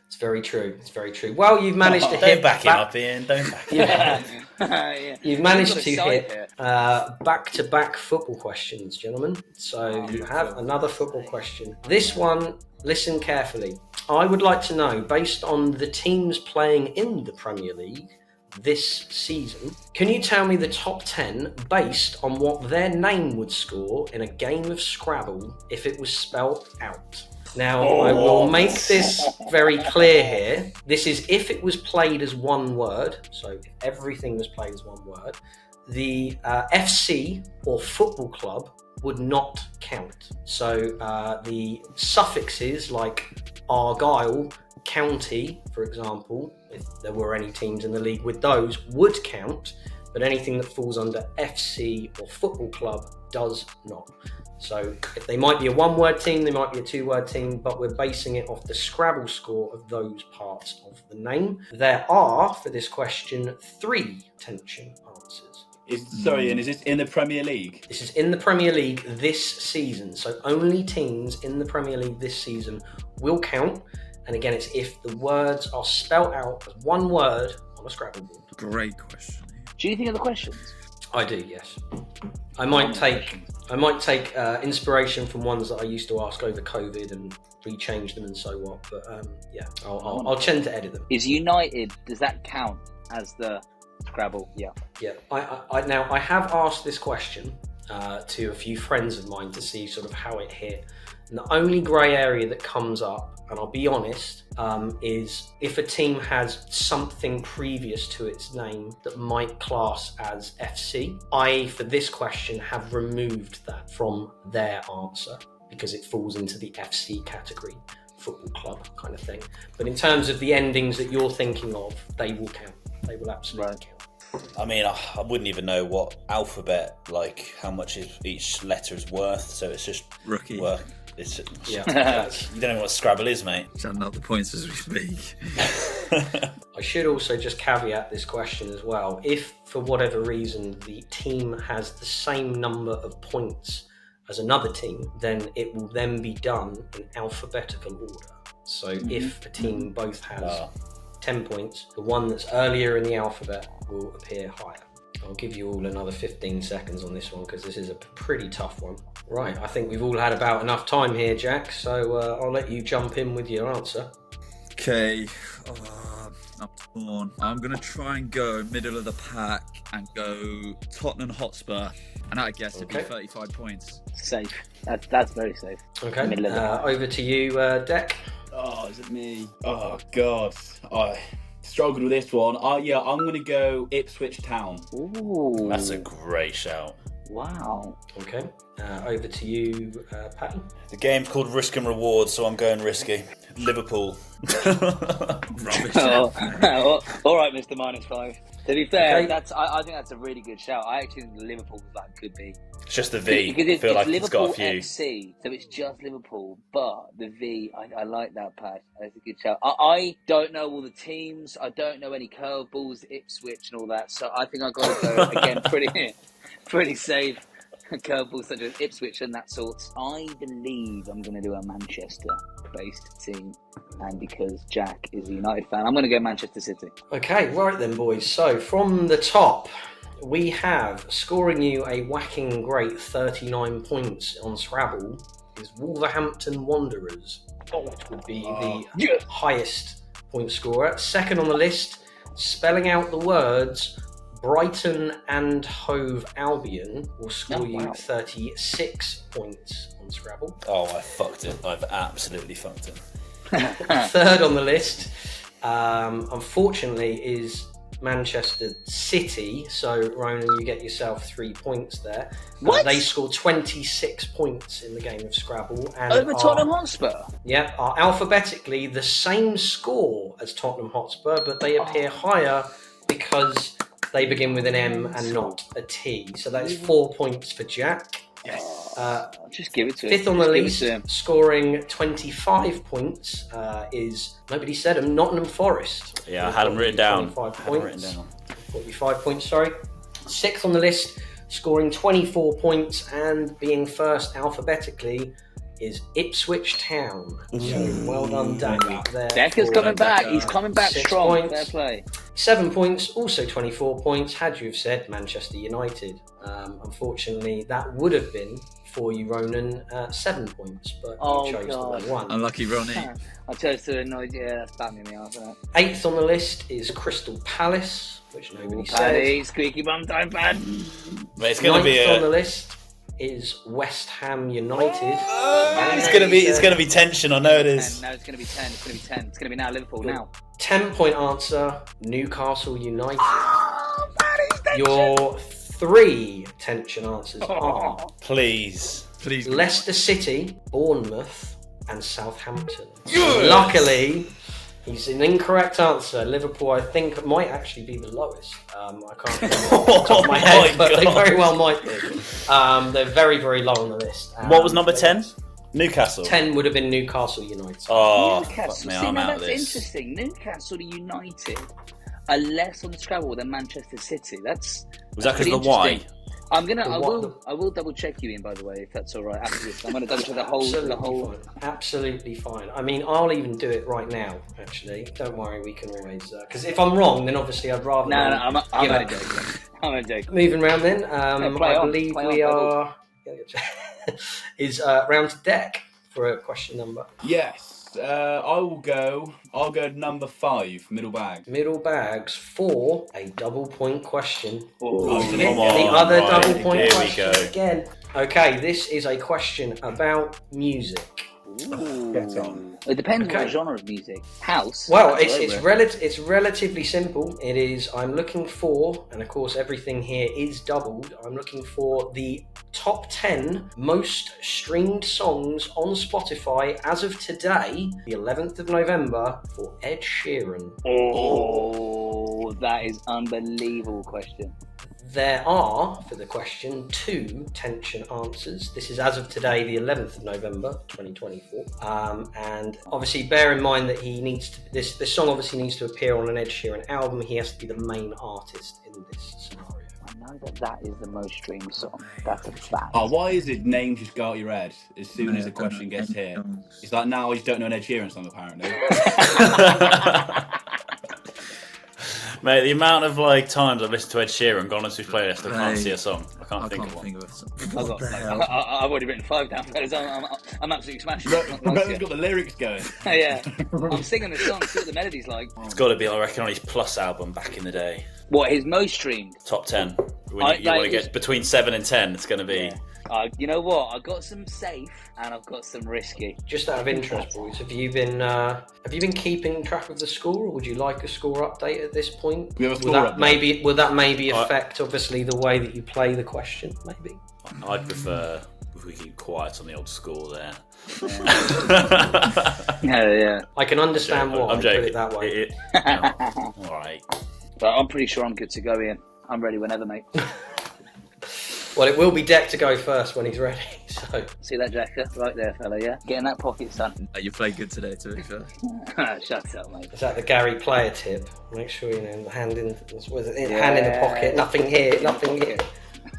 It's very true. It's very true. Well, you've managed to Don't hit back him up, Ian. Don't back him up. Yeah. You've managed He's to got a hit side back-to-back football questions, gentlemen. So you have another football question. This one, listen carefully. I would like to know, based on the teams playing in the Premier League this season, can you tell me the top 10 based on what their name would score in a game of Scrabble if it was spelt out? Now, I will make this very clear here. This is if it was played as one word, so if everything was played as one word, the FC or football club would not count. So the suffixes like Argyle, County, for example, if there were any teams in the league with those, would count, but anything that falls under FC or football club does not. So if they might be a one-word team, they might be a two-word team, but we're basing it off the Scrabble score of those parts of the name. There are, for this question, 3 tension answers. Sorry, Ian, is this in the Premier League? This is in the Premier League this season, so only teams in the Premier League this season will count. And again, it's if the words are spelt out as one word on a Scrabble board. Great question. Do you think of the questions? I do, yes. I might take inspiration from ones that I used to ask over COVID and rechange them and so on. But yeah, I'll tend to edit them. Is United, does that count as the Scrabble? Yeah. Yeah. I have asked this question to a few friends of mine to see sort of how it hit. And the only grey area that comes up, and I'll be honest, is if a team has something previous to its name that might class as FC. I, for this question, have removed that from their answer because it falls into the FC category, football club kind of thing. But in terms of the endings that you're thinking of, they will count. They will absolutely count. I mean, I wouldn't even know what alphabet, like how much each letter is worth. So it's just Rookie. It's Yeah. you don't know what Scrabble is, mate. Shouting out the points as we speak. I should also just caveat this question as well. If, for whatever reason, the team has the same number of points as another team, then it will then be done in alphabetical order. So if a team both has 10 points, the one that's earlier in the alphabet will appear higher. I'll give you all another 15 seconds on this one because this is a pretty tough one. Right, I think we've all had about enough time here, Jack, so I'll let you jump in with your answer. Okay, I'm torn. I'm going to try and go middle of the pack and go Tottenham Hotspur. And I guess it'd be 35 points. Safe. That's very safe. Okay, Middle of the pack. over to you, Deck. Oh, is it me? Oh, God. I struggled with this one. Yeah, I'm going to go Ipswich Town. Ooh. That's a great shout. Wow. Okay, over to you, Patty. The game's called Risk and Reward, so I'm going risky. Liverpool. Rubbish. All right, Mr. -5. To be fair, Okay. I think that's a really good shout. I actually think Liverpool that could be. It's just the V. Because I feel like Liverpool it's got a few. FC, so it's just Liverpool, but the V, I like that, Pat. That's a good shout. I don't know all the teams. I don't know any curveballs, Ipswich and all that, so I think I've got to go, again, pretty safe. curveballs such as Ipswich and that sort. I believe I'm going to do a Manchester-based team, and because Jack is a United fan, I'm going to go Manchester City. Okay, right then, boys. So from the top, we have scoring you a whacking great 39 points on Scrabble is Wolverhampton Wanderers, which would be the highest point scorer. Second on the list, spelling out the words Brighton and Hove Albion will score you 36 points on Scrabble. Oh, I fucked it. I've absolutely fucked it. Third on the list, unfortunately, is Manchester City. So, Ronan, you get yourself 3 points there. What? They score 26 points in the game of Scrabble. And Over Tottenham Hotspur? Yeah, are alphabetically the same score as Tottenham Hotspur, but they appear higher because they begin with an M and not a T. So that is 4 points for Jack. Just give it to him. Fifth on the list, scoring 25 points, is, nobody said him, Nottingham Forest. Yeah, I had them written down. 45 points, sorry. Sixth on the list, scoring 24 points and being first alphabetically, is Ipswich Town. So well done, Danny. Deck is coming back. He's coming back 6 strong. points. Fair play. 7 points, also 24 points, had you have said Manchester United. Unfortunately, that would have been, for you, Ronan, 7 points, but you chose the wrong one. Unlucky Ronnie. I chose to annoy you. Yeah, that's bad me in the arse. Eighth on the list is Crystal Palace, which nobody said. Paddy, squeaky bum time pad. But it's going to be Ninth on the list is West Ham United. It's gonna be tension. I know it is. No, it's gonna be 10. It's gonna be 10. It's gonna be now Liverpool now. 10-point answer, Newcastle United. Oh, Your 3 tension answers are Please. Leicester City, Bournemouth, and Southampton. Luckily, he's an incorrect answer. Liverpool, I think, might actually be the lowest. I can't remember off the top of my head, but they very well might be. They're very, very low on the list. What was number 10? Newcastle. 10 would have been Newcastle United. Oh, Newcastle. fuck me, See, I'm now out of that's this. interesting. Newcastle United are less on the Scrabble than Manchester City. Was that because of the Y? Y? I will double check you in, by the way, if that's all right. After this, I'm going to double check the whole. Fine. Absolutely fine. I mean, I'll even do it right now. Actually, don't worry. We can always because if I'm wrong, then obviously I'd rather. No, I'm only joking. I'm only joking. Moving round then. I on, believe play we on, are. Is round to deck for a question number. Yes. I'll go number 5, middle bag. Middle bags for a double point question. Oh, come The on, other right, double point here we question go. again. Okay, this is a question about music. Ooh. Get on. It depends Okay. what genre of music. House. Well, That's it's over it. it's relatively simple. It is. I'm looking for, and of course everything here is doubled. I'm looking for the top 10 most streamed songs on Spotify as of today, the 11th of November, for Ed Sheeran. Oh, that is unbelievable question. There are, for the question, 2 tension answers. This is as of today, the 11th of November, 2024. And obviously, bear in mind that he needs to. This song obviously needs to appear on an Ed Sheeran album. He has to be the main artist in this scenario. I know that is the most streamed song. That's a fact. Oh, why is his name just go out your head as soon as the question gets here? It's like now I just don't know an Ed Sheeran song apparently. Mate, the amount of times I've listened to Ed Sheeran, gone onto his playlist, I can't see a song. I can't think of one. I've already written 5 down, fellas. I'm absolutely smashing. Roberto's got the lyrics going. Yeah, I'm singing the song. See what the melody's like. It's got to be, I reckon, on his Plus album back in the day. What, his most streamed? Top 10. When you want to get between 7 and 10, it's going to be. You know what? I got some safe and I've got some risky. Just out of interest, boys, have you been keeping track of the score, or would you like a score update at this point? We have a score update. Will that maybe affect obviously the way that you play the question? Maybe. I'd prefer if we keep quiet on the old score there. Yeah. I can understand why. I'm joking. Put it that way. All right. But I'm pretty sure I'm good to go, Ian. I'm ready whenever, mate. Well, it will be Deck to go first when he's ready. So See that jacket right there, fella, yeah? Get in that pocket, son. You played good today, to be fair. Shut up, mate. is that the Gary player tip? Make sure the hand in the pocket, nothing here, nothing here.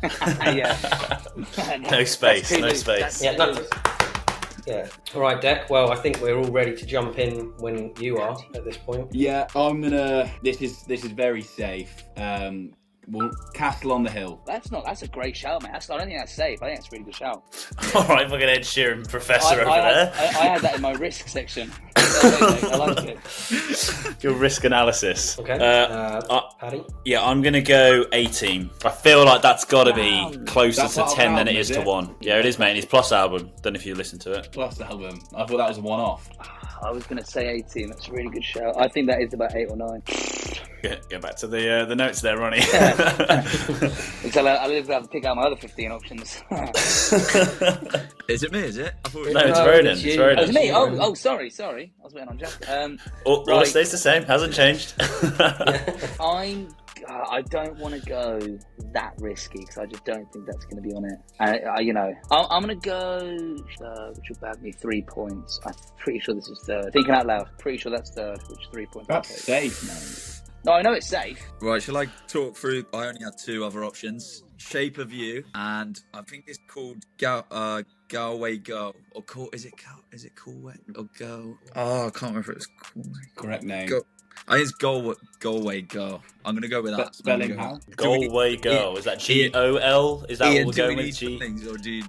Yeah. No space, no That's space. too Yeah, no, loose. yeah. All right, Deck. Well, I think we're all ready to jump in when you are at this point. Yeah, I'm gonna. This is very safe. Well, Castle on the Hill. That's a great shout, man. I don't think that's safe. I think that's a really good shout. All right, fucking Ed Sheeran professor over I there. had that in my risk section. I like it. Your risk analysis. Okay. Paddy? Yeah, I'm going to go 18. I feel like that's got to be closer That's to not 10 an than it album, is is to it? 1. Yeah, it is, mate. It's plus album. Don't know if you listen to it. Plus album. I thought that was a one-off. I was going to say 18. That's a really good shout. I think that is about 8 or 9. Get back to the notes there, Ronnie. Until I live to have to pick out my other 15 options. Is it me? Is it? I thought it was No, it's Ronan. it's you. It's Ronan. Oh, it's me. Oh, sorry. I was waiting on Jack. All Right. it stays the same. Hasn't changed. I don't want to go that risky because I just don't think that's going to be on it. I'm going to go third, which will bag me 3 points. I'm pretty sure this is third. Thinking out loud, pretty sure that's third, which is 3 points. That's safe, man. No, I know it's safe. Right, shall I talk through? I only had 2 other options. Shape of You, and I think it's called Galway Go. Or is it Galway or Go? Oh, I can't remember if it's Galway. Correct name. Go. I think it's Galway Go. I'm going to go with that. Spelling how? Galway Go. Is that G-O-L? Is that Ian, what do we're we going need with? G? things, or have you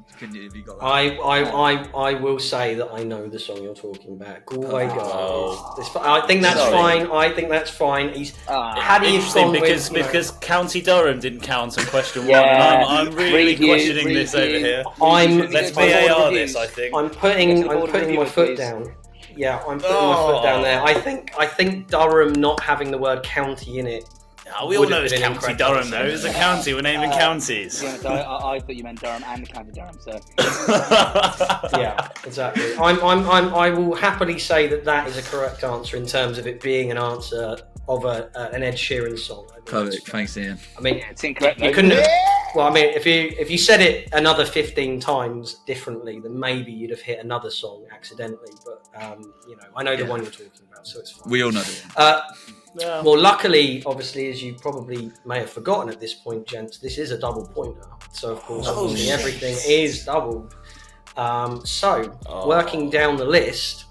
got that? I will say that I know the song you're talking about. Galway Go. Oh. I think that's Sorry. fine. I think that's fine. He's Paddy has Interesting, gone because with, because County Durham didn't count on question Yeah. 1, and I'm really Review, questioning this over review. here. Let's Go to the VAR reviews. this, I think. I'm putting Yes, order my reviewer, foot please. down. Yeah, I'm putting my foot down there. I think Durham not having the word county in it. We all would know have it's been County incorrect Durham, answer. though. It's a county. We're naming counties. Yeah, so I thought you meant Durham and County Durham. So Yeah, exactly. I will happily say that is a correct answer in terms of it being an answer of an Ed Sheeran song. I think Perfect. that's fine. Thanks, Ian. I mean, it's incorrect. you couldn't have. Well, I mean, if you said it another 15 times differently, then maybe you'd have hit another song accidentally. But I know the one you're talking about, so it's fine. We all know that. Well, luckily, obviously, as you probably may have forgotten at this point, gents, this is a double pointer. So, of course, obviously, everything is doubled. Working down the list,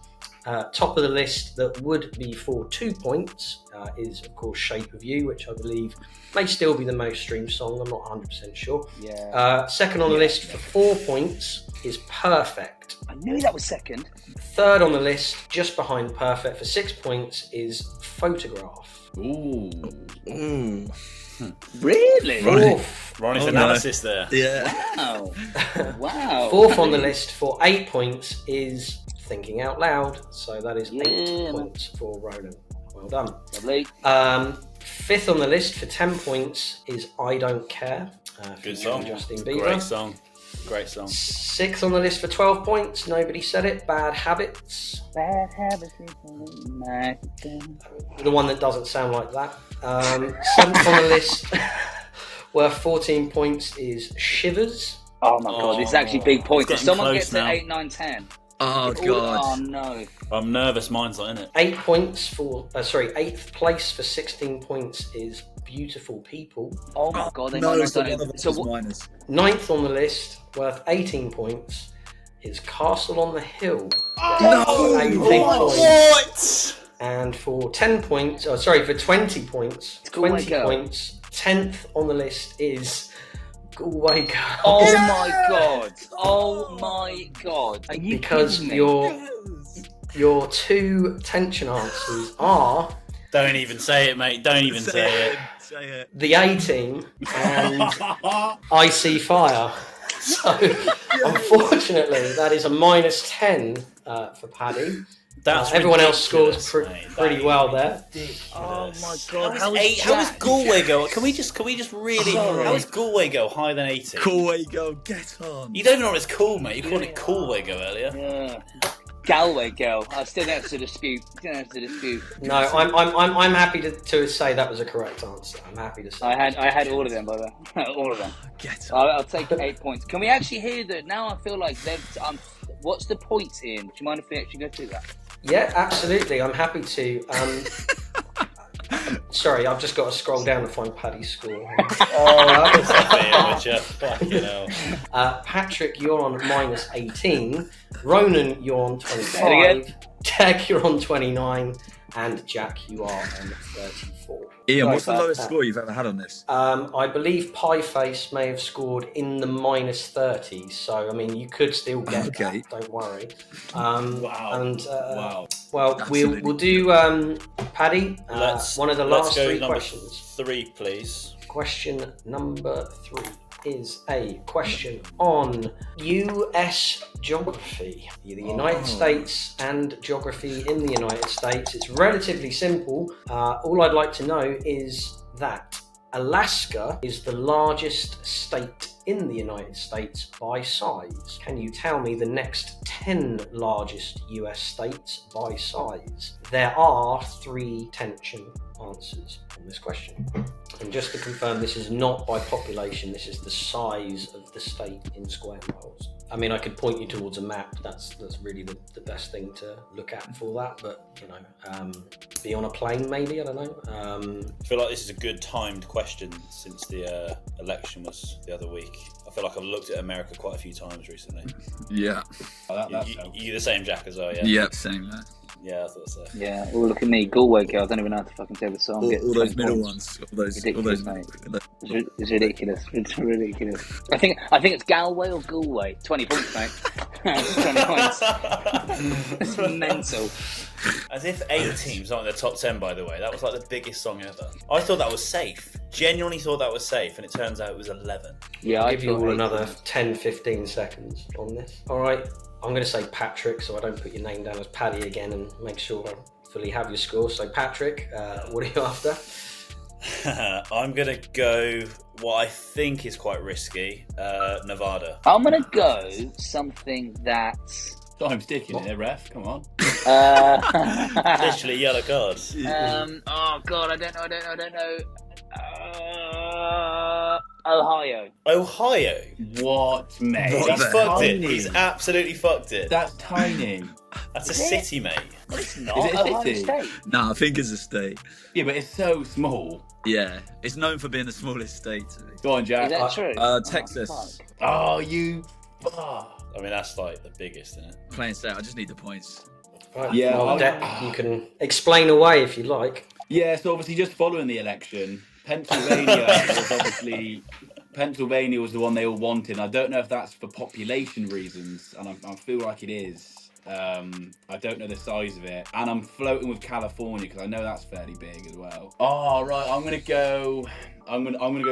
top of the list that would be for 2 points is, of course, Shape of You, which I believe may still be the most streamed song. I'm not 100% sure. Yeah. Second on the list for 4 points is Perfect. I knew that was second. Third on the list, just behind Perfect for 6 points, is Photograph. Ooh. Really? Ronnie's analysis there. Yeah. Wow. Fourth on the list for 8 points is Thinking Out Loud. So that is 8 points for Ronan. Well done. Lovely. Fifth on the list for 10 points is I Don't Care. Good song. Justin Bieber. Great song. Sixth on the list for 12 points, nobody said it, Bad Habits. Bad habits. The one that doesn't sound like that. Seventh on the list worth 14 points is Shivers. Oh my god, this is actually big points. If It's someone getting gets close to now. 8, 9, 10. Oh, Oh God. no. I'm nervous. Mine's not in it. 8 points for, eighth place for 16 points is Beautiful People. Oh my god, they No, might not so done one of it. us So is what? minus. Ninth on the list worth 18 points is Castle on the Hill. Oh, 18 points. What? And for 10 points, for 20 points, Galway 20 Girl. points, 10th on the list is Galway Girl. Oh my god. Oh my god. Are you Because kidding me? your 2 tension answers are Don't even say it, mate. Don't even say it. Say it. the A Team and I See Fire. So, unfortunately, that is a minus 10 for Paddy. That's Everyone else scores ridiculous, mate. pretty well there. Oh my god. How is Galway go? Can we just really? How is Galway go higher than 80? Galway Go, get on. You don't even know what it's called, mate. You called it Galway go earlier. Yeah. Galway Girl. I still don't have to dispute. No, I'm happy to say that was a correct answer. I'm happy to say. I had all of them, by the way. All of them. Get on. I'll take 8 points. Can we actually hear that? Now I feel like they've. What's the points in? Do you mind if we actually go through that? Yeah, absolutely. I'm happy to. Sorry, I've just got to scroll down to find Paddy's score. Patrick, you're on minus 18. Ronan, you're on 25. Teg, you're on 29. And Jack, you are on 34. Ian, what's the lowest score you've ever had on this? I believe Pieface may have scored in the minus 30s, so I mean you could still get that, don't worry. Wow. And Wow. well, we'll do Paddy. One of the last three questions. 3, please. Question number 3 is a question on US geography, the United States and geography in the United States. It's relatively simple. All I'd like to know is that Alaska is the largest state in the United States by size. Can you tell me the next 10 largest US states by size? There are 3 tension answers on this question. And just to confirm, this is not by population, this is the size of the state in square miles. I mean, I could point you towards a map, that's really the best thing to look at for that, but, you know, be on a plane maybe, I don't know. I feel like this is a good timed question since the election was the other week. I feel like I've looked at America quite a few times recently. Yeah. You the same, Jack, as well, yeah? Yep, same there. Yeah, I thought so. Yeah, oh, look at me, Galway girl. I don't even know how to fucking say the song. All those middle ones. All those mate. It's ridiculous. It's ridiculous. I think it's Galway or Galway. 20 points, mate. 20 points. It's mental. As if 8 teams aren't in the top 10, by the way. That was like the biggest song ever. I thought that was safe. Genuinely thought that was safe, and it turns out it was 11. Yeah, I'll give you all another 10-15 seconds on this. All right. I'm going to say Patrick, so I don't put your name down as Paddy again and make sure I fully have your score. So Patrick, what are you after? I'm going to go what I think is quite risky, Nevada. I'm going to go something that's... I'm sticking it, ref. Come on. Literally yellow cards. Oh God, I don't know. Ohio. Ohio? What, mate? He's fucked it. He's absolutely fucked it. That's tiny. That's a city, mate. Well, it's not. Is it a Ohio city? State. No, I think it's a state. Yeah, but it's so small. Yeah, it's known for being the smallest state. Go on, Jack. Is that true? Texas. fuck. Oh, you... Oh. I mean, that's like the biggest, isn't it? Playing state, I just need the points. Right. Yeah, well, you can explain away if you like. Yeah, so obviously just following the election, Pennsylvania was the one they all wanted. I don't know if that's for population reasons, and I feel like it is. I don't know the size of it, and I'm floating with California because I know that's fairly big as well. Oh right, I'm gonna go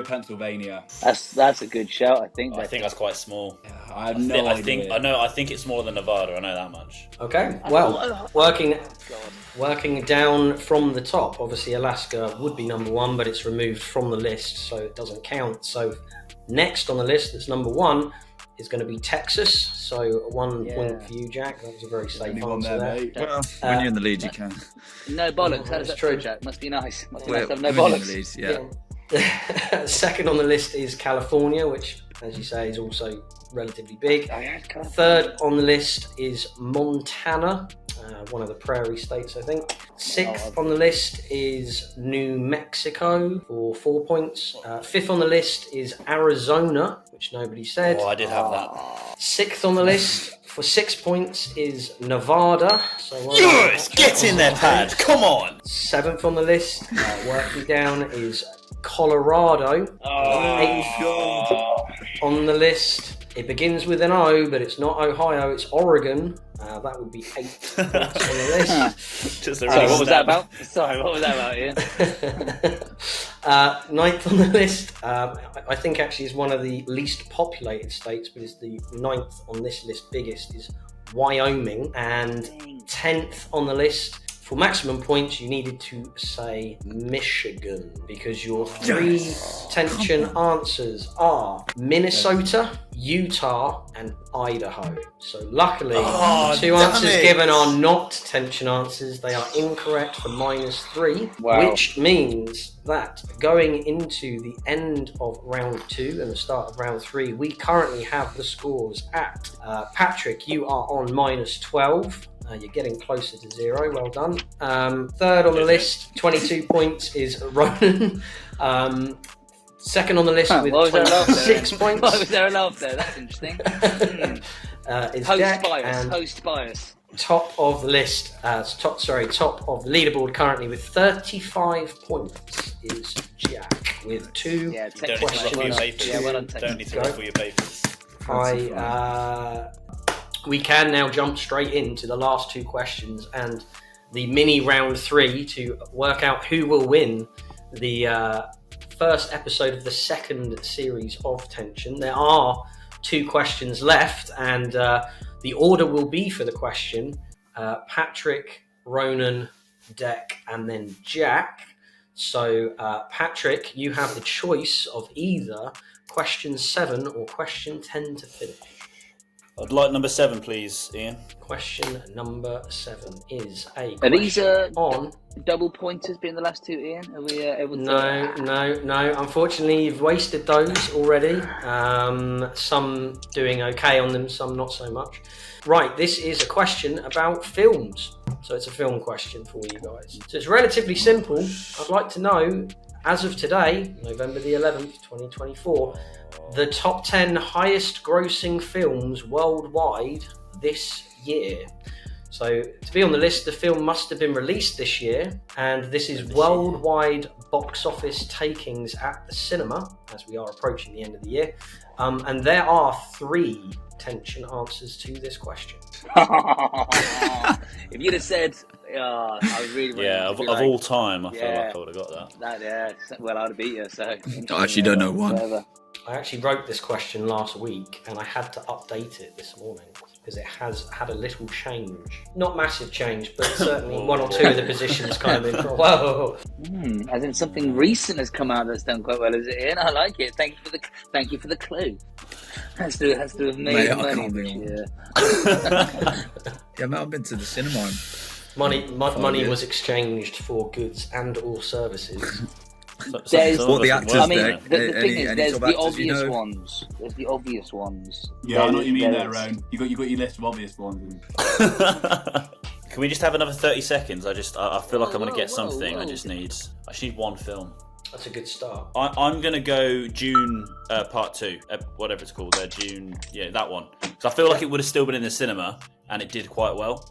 Pennsylvania. That's a good shout. I think that's quite small. I have no idea. I think it's smaller than Nevada. I know that much. Okay, well, working down from the top, obviously Alaska would be number 1, but it's removed from the list, so it doesn't count. So next on the list, that's number 1, is going to be Texas. So 1 point for you, Jack. That was a very safe answer there. Well, when you're in the lead, you can. No bollocks. How does that true, Jack? Must be nice. Must be nice to have no bollocks. Yeah. Second on the list is California, which, as you say, is also relatively big. Third on the list is Montana, one of the prairie states, I think. Sixth on the list is New Mexico for 4 points. Fifth on the list is Arizona, which nobody said. Oh, I did have that. Sixth on the list for 6 points is Nevada. So Yes, get in there, Pad. Come on. Seventh on the list, working down, is Colorado. Eighth on the list. It begins with an O, but it's not Ohio, it's Oregon. That would be 8 points on the list. Just a What was that about? Sorry, what was that about, Ian? Ninth on the list, I think actually is one of the least populated states, but is the 9th on this list biggest, is Wyoming. And 10th on the list, for maximum points, you needed to say Michigan, because your 3 tension answers are Minnesota, Utah, and Idaho. So luckily, the 2 answers given are not tension answers. They are incorrect for -3, which means that going into the end of round 2 and the start of round 3, we currently have the scores at Patrick, you are on -12. You're getting closer to 0. Well done. Third on the list, 22 points, is Ronan. Second on the list with 26 points. Why was there a laugh there? That's interesting. Is Host Jack, bias. and Host bias. top of the list, top of the leaderboard currently with 35 points is Jack with 2 Yeah, You don't need to ruffle your papers. Yeah, well done, Don't need to ruffle your papers. We can now jump straight into the last 2 questions and the mini round 3 to work out who will win the first episode of the second series of Tension. There are 2 questions left, and the order will be for the question Patrick, Ronan, Deck, and then Jack. So, Patrick, you have the choice of either question 7 or question 10 to finish. I'd like number 7, please, Ian. Question number 7 is a Are these question on... double pointers being the last 2, Ian? Are we able to... No. Unfortunately, you've wasted those already. Some doing okay on them, some not so much. Right, this is a question about films. So it's a film question for you guys. So it's relatively simple. I'd like to know, as of today, November the 11th, 2024, the top 10 highest grossing films worldwide this year. So to be on the list, the film must have been released this year, and this is worldwide box office takings at the cinema, as we are approaching the end of the year. And there are 3 Tension answers to this question. If you'd have said, I really Of all time, I feel like I would have got that. Well, I'd have beat you, so... I actually don't know one. Whatever. I actually wrote this question last week, and I had to update it this morning because it has had a little change. Not massive change, but certainly 1 or 2 of the positions kind of been for a while. As in something recent has come out that's done quite well, is it, Ian? I like it. Thank you for the clue. Has to have made Mate, I money can't this be year. Yeah, mate, I've been to the cinema. Money was exchanged for goods and or services. There's, What the actors I mean, there? the thing is, Any there's top the actors obvious you know? ones. There's the obvious ones. Yeah, I know what you mean there, There's- Ron. You got your list of obvious ones. Can we just have another 30 seconds? I feel like I'm going to get Whoa. something. I just need one film. That's a good start. I'm going to go June part 2, whatever it's called. June, that one. Because I feel like it would have still been in the cinema, and it did quite well.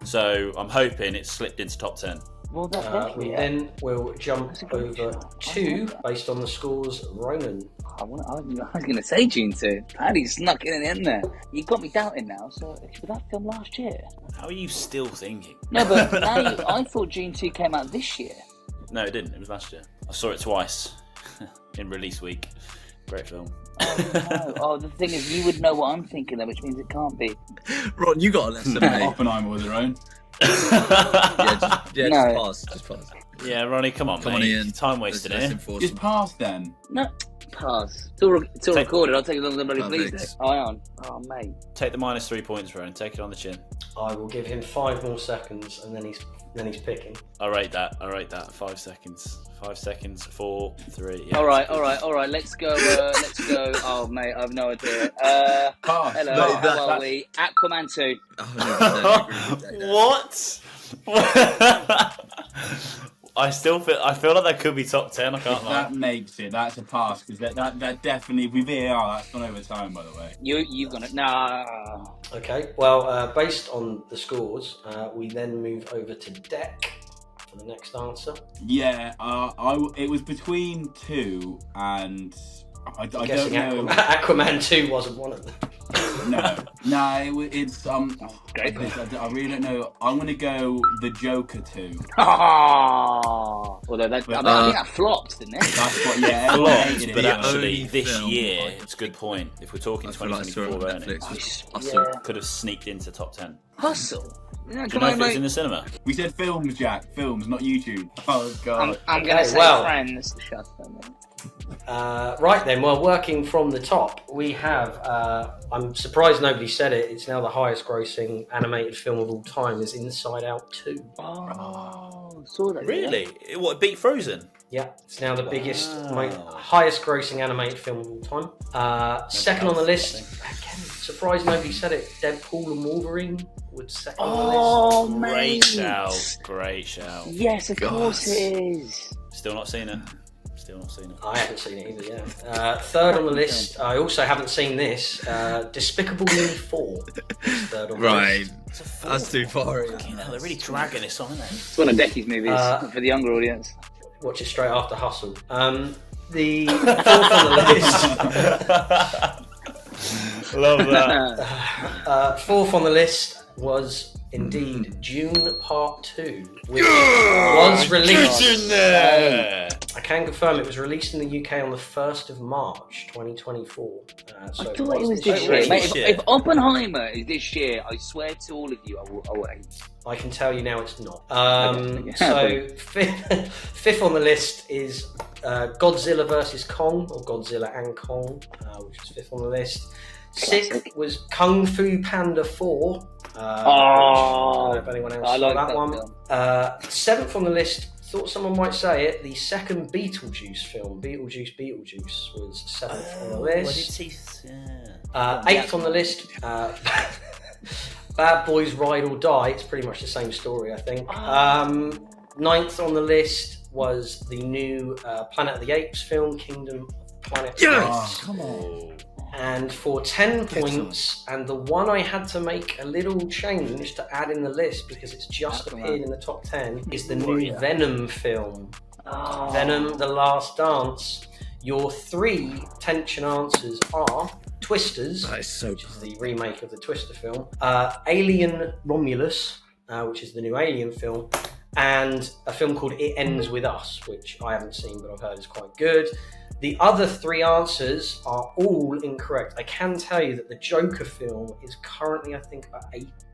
So I'm hoping it slipped into top 10. Well, that's We definitely it. then will jump That's a good over shout. to, based on the scores, Ronan. I was going to say June 2. Paddy snuck it in there. You got me doubting now. So, but that film last year. How are you still thinking? No, but now I thought June 2 came out this year. No, it didn't. It was last year. I saw it twice in release week. Great film. Oh, the thing is, you would know what I'm thinking though, which means it can't be. Ron, you got a lesson, mate. Oppenheimer was their own. No. Just pass. Yeah, Ronnie, come on, mate. Ian. Time wasted Let's here. enforce Just them. pass then. No, pass. It's all recorded. I'll take it longer than bloody Perfect. please. Oh, mate. Take the -3 points, Ronan. Take it on the chin. I will give him 5 more seconds, and then he's picking. I rate that. 5 seconds. 5 seconds. 4, 3. Yeah, All right. Let's go. Oh, mate, I have no idea. Pass. Hello, No, how are we? Aquaman 2. 100% What? I feel like that could be top 10. I can't lie. That makes it. That's a pass because that definitely. With VAR, that's gone over time, by the way. You've got it. Nah. Okay, well, based on the scores, we then move over to Deck for the next answer. Yeah, it was between 2 and I don't Guessing know. Aquaman 2 wasn't one of them. It's I really don't know. I'm gonna go the Joker 2. Although I think that flopped, didn't it? That's what, yeah, Flopped, hated it, but yeah. actually, Only this film year, I- it's a good point. If we're talking I feel like I saw it on 2024 Netflix. earnings, Hustle. could have sneaked into top 10. Hustle. Yeah, Do you come know on, if it was mate. in the cinema? We said films, Jack. Films, not YouTube. Oh god. I'm Okay, going to say well. Friends. Shut up, mate. Right then, well, working from the top, we have, I'm surprised nobody said it, it's now the highest grossing animated film of all time, is Inside Out 2. Oh, saw that. Really? What, beat Frozen? Yeah, it's now the biggest, Wow. highest grossing animated film of all time. Second on the list, again, surprised nobody said it. Deadpool and Wolverine would second on Oh, the list. mate. Great shout. Yes, of course it is. Still not seen it. I haven't seen it either, yeah. Third on the list, I also haven't seen this. Despicable Me 4 is third on the list. That's too far. They're really dragging this on, aren't they? It's one of Decky's movies for the younger audience. Watch it straight after Hustle. The fourth on the list. Love that. Fourth on the list was indeed June Part 2, which was released. Get in there. I can confirm it was released in the UK on the 1st of March 2024. I thought it was this year. Mate, if Oppenheimer is this year, I swear to all of you, I will aim. I can tell you now it's not. Okay. So fifth on the list is Godzilla vs Kong, or Godzilla and Kong, which was fifth on the list. Sixth was Kung Fu Panda 4. I don't know if anyone else saw that one. Seventh on the list, thought someone might say it, the second Beetlejuice film, Beetlejuice, was seventh on the list. Eighth on the list, Bad Boys Ride or Die. It's pretty much the same story, I think. Ninth on the list was the new Planet of the Apes film, Kingdom of Planet of the Apes. Come on. And for 10 points, and the one I had to make a little change to add in the list because it's just appeared in the top 10, is the new Venom film. Venom, The Last Dance. Your three tension answers are Twisters, which is the remake of the Twister film, Alien Romulus, which is the new Alien film, and a film called It Ends With Us, which I haven't seen but I've heard is quite good. The other three answers are all incorrect. I can tell you that the Joker film is currently, I think, about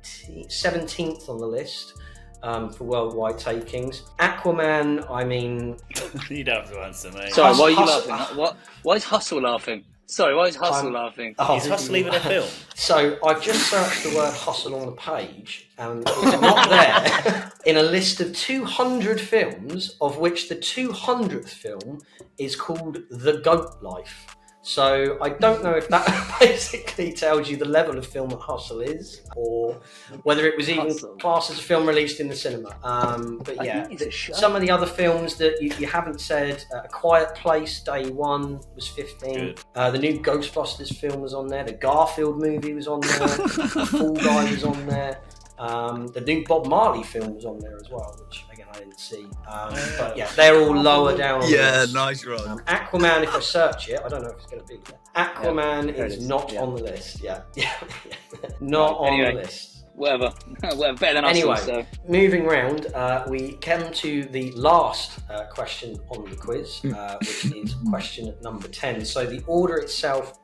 17th on the list for worldwide takings. Aquaman, I mean... You don't have to answer, mate. Sorry, why are you laughing? Why is Hustle laughing? Sorry, why is Hustle laughing? Is Hustle even a film? So I've just searched the word hustle on the page and it's not there in a list of 200 films, of which the 200th film is called The Goat Life. So I don't know if that basically tells you the level of film that Hustle is, or whether it was even classed as a film released in the cinema. But yeah, some of the other films that you haven't said, A Quiet Place, Day One was 15. The new Ghostbusters film was on there. The Garfield movie was on there. The Fall Guy was on there. The new Bob Marley film was on there as well, which again I didn't see. But yeah, they're all lower down on the list. Nice run. Aquaman, if I search it, I don't know if it's going to be there. Aquaman is not on the list. Not on the list. Whatever. Better than anyway, us. So. Moving round, we come to the last question on the quiz, which is question number 10. So the order itself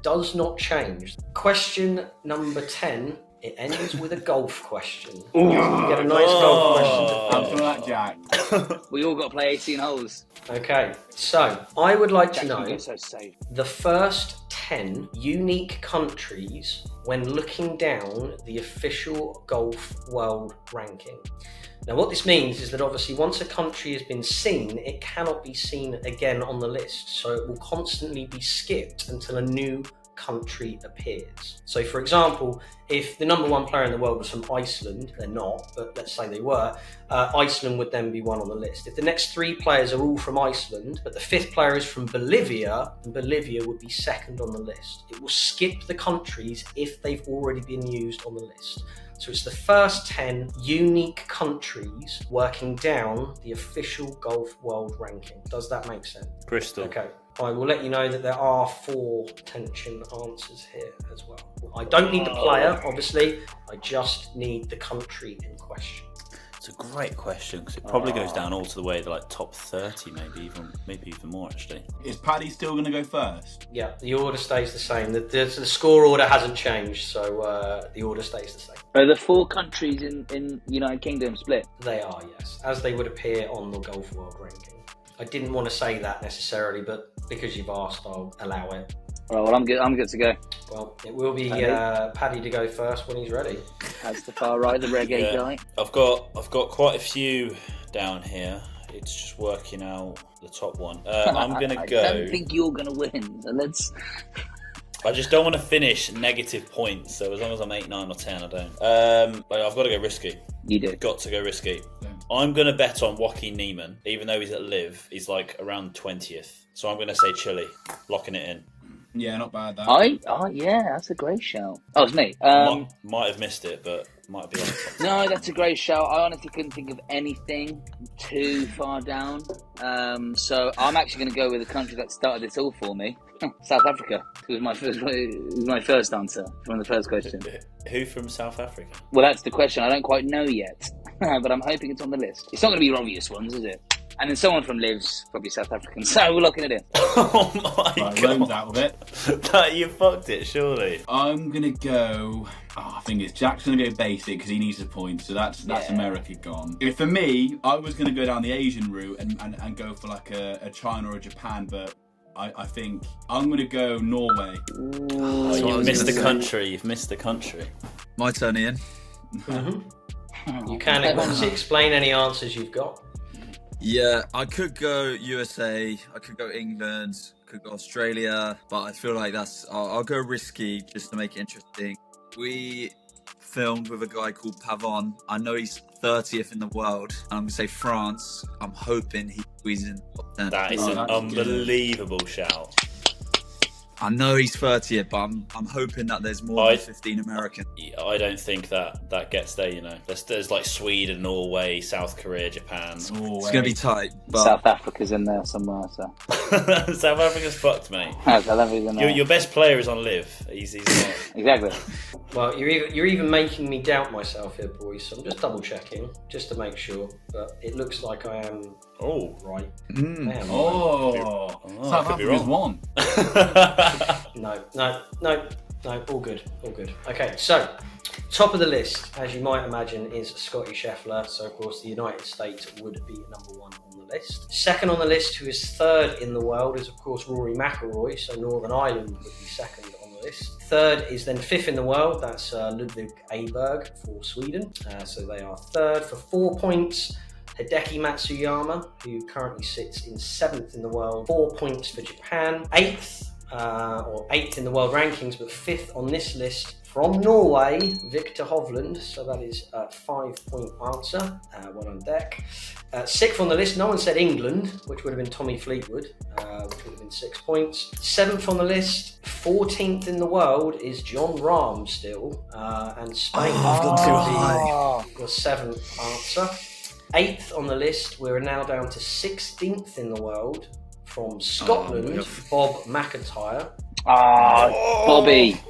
does not change. Question number 10. It ends with a golf question. You get a nice golf question to Answer that, Jack. We all got to play 18 holes. Okay, so I would like to Jack, you know get so safe. the first 10 unique countries when looking down the official golf world ranking. Now what this means is that obviously once a country has been seen, it cannot be seen again on the list. So it will constantly be skipped until a new country appears. So for example, if the number one player in the world was from Iceland, they're not, but let's say they were, Iceland would then be one on the list. If the next three players are all from Iceland, but the fifth player is from Bolivia, then Bolivia would be second on the list. It will skip the countries if they've already been used on the list. So it's the first 10 unique countries working down the official golf world ranking. Does that make sense? Crystal. Okay. I will let you know that there are 4 tension answers here as well. I don't need the player, obviously. I just need the country in question. It's a great question because it probably goes down all to the way to like top 30, maybe even more actually. Is Paddy still going to go first? Yeah, the order stays the same. The score order hasn't changed, so the order stays the same. Are the 4 countries in United Kingdom split? They are, yes, as they would appear on the golf world ranking. I didn't want to say that necessarily, but because you've asked, I'll allow it. All right, well, I'm good to go. Well, it will be Paddy to go first when he's ready. As the far right, the reggae guy. I've got quite a few down here. It's just working out the top one. I'm gonna go. I don't think you're gonna win. So let's. I just don't want to finish negative points. So as long as I'm 8, 9, or 10, I don't. But I've got to go risky. You do. Got to go risky. Yeah. I'm going to bet on Joaquin Neiman, even though he's at Live. He's like around 20th. So I'm going to say Chile, locking it in. Yeah, not bad. That. Yeah, that's a great shout. Oh, it's me. Might have missed it, but might be on top. No, that's a great shout. I honestly couldn't think of anything too far down. So I'm actually going to go with the country that started this all for me, South Africa. It was my first answer from the first question. Who from South Africa? Well, that's the question. I don't quite know yet, but I'm hoping it's on the list. It's not going to be obvious ones, is it? And then someone from Live's probably South African, so we're locking it in. Oh my Right, god! Rone's out of it. You fucked it, surely. I'm gonna go. I think it's Jack's gonna go basic because he needs a point. So that's America gone. For me, I was gonna go down the Asian route and go for like a China or a Japan, but I think I'm gonna go Norway. Oh, you've missed the country. You've missed the country. My turn, Ian. You can obviously explain any answers you've got. Yeah, I could go USA, I could go England, could go Australia, but I feel like I'll go risky just to make it interesting. We filmed with a guy called Pavon. I know he's 30th in the world. I'm going to say France. I'm hoping he squeezes in the top 10. That is an unbelievable shout. I know he's 30th, but I'm hoping that there's more than 15 Americans. I don't think that gets there, you know. There's like Sweden, Norway, South Korea, Japan. It's going to be tight. But South Africa's in there somewhere, so. South Africa's fucked, mate. South Africa's in there. Your best player is on Live. He's not. Exactly. Well, you're even making me doubt myself here, boys. So I'm just double checking, just to make sure. But it looks like I am right. I am right. South Africa's won. No, all good. Okay, so top of the list, as you might imagine, is Scotty Scheffler. So of course the United States would be number 1 on the list. Second on the list, who is third in the world, is of course Rory McIlroy. So Northern Ireland would be second on the list. Third is then fifth in the world. That's Ludwig Aberg for Sweden. So they are third for 4 points. Hideki Matsuyama, who currently sits in 7th in the world, 4 points for Japan. 8th in the world rankings, but 5th on this list from Norway, Victor Hovland. So that is a 5-point answer. One on deck. 6th on the list, no one said England, which would have been Tommy Fleetwood, which would have been 6 points. 7th on the list, 14th in the world is John Rahm still, and Spain. I've gone too high. Your 7th answer. 8th on the list, we're now down to 16th in the world from Scotland, Bob McIntyre. Bobby.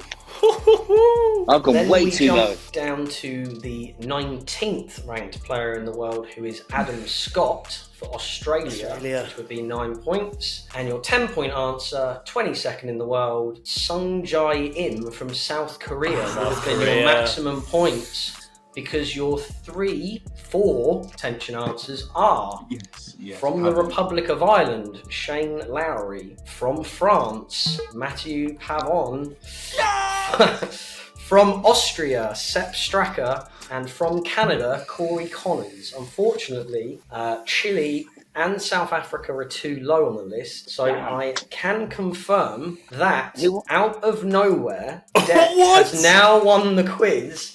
I've gone Then way we too jump low. down to the 19th ranked player in the world, who is Adam Scott for Australia, which would be 9 points. And your 10-point answer, 22nd in the world, Sungjae Im from South Korea. That would have been your maximum points, because your 4 tension answers are from the Republic of Ireland, Shane Lowry; from France, Mathieu Pavon; from Austria, Sepp Straka; and from Canada, Corey Connors. Unfortunately, Chile and South Africa are too low on the list, so I can confirm that out of nowhere, Deck has now won the quiz.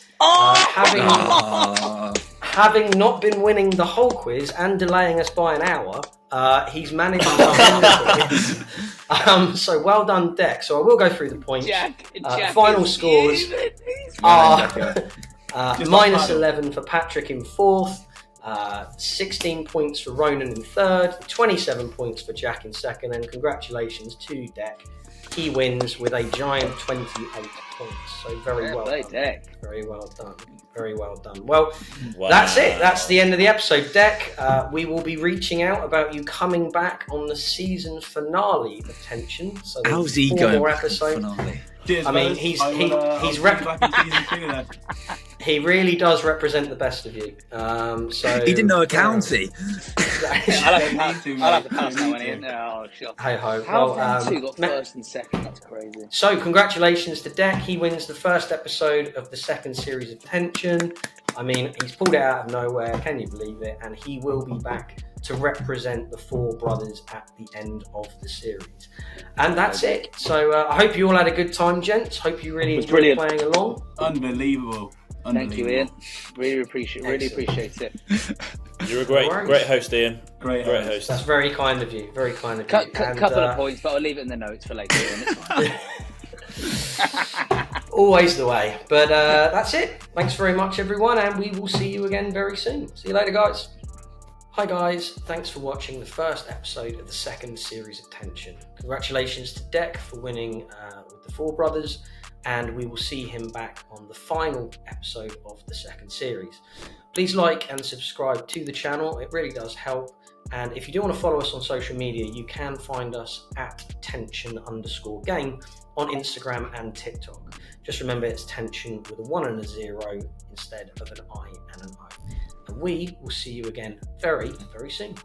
Having not been winning the whole quiz and delaying us by an hour, he's managed to win the quiz. So well done, Deck. So I will go through the points. Jack final scores are minus 11 for Patrick in 4th, 16 points for Ronan in 3rd, 27 points for Jack in 2nd, and congratulations to Deck. He wins with a giant 28 points. So very well done. Deck. Very well done. Very well done. Well, that's it. That's the end of the episode, Deck. We will be reaching out about you coming back on the season finale of Tension. So how's he going? More episodes. Cheers, I mean, he's back in season 2 then. He really does represent the best of you. So he didn't know accounting. I'll have to pass that one in. Oh, sure. Hey ho. How have two got first and second? That's crazy. So congratulations to Deck. He wins the first episode of the second series of Tension. I mean, he's pulled it out of nowhere. Can you believe it? And he will be back to represent the four brothers at the end of the series. And that's it. So I hope you all had a good time, gents. Hope you really enjoyed playing along. Unbelievable. Thank you, Ian. Really appreciate it. You're a great host, Ian. Great host. That's very kind of you. Very kind of you. Couple of points, but I'll leave it in the notes for later. Ian. It's fine. Always the way. But that's it. Thanks very much, everyone, and we will see you again very soon. See you later, guys. Hi guys, thanks for watching the first episode of the second series of Tension. Congratulations to Deck for winning with the Four Brothers, and we will see him back on the final episode of the second series. Please like and subscribe to the channel, it really does help. And if you do want to follow us on social media, you can find us at tension_game on Instagram and TikTok. Just remember it's tension with a 1 and a 0 instead of an I and an O. And we will see you again very, very soon.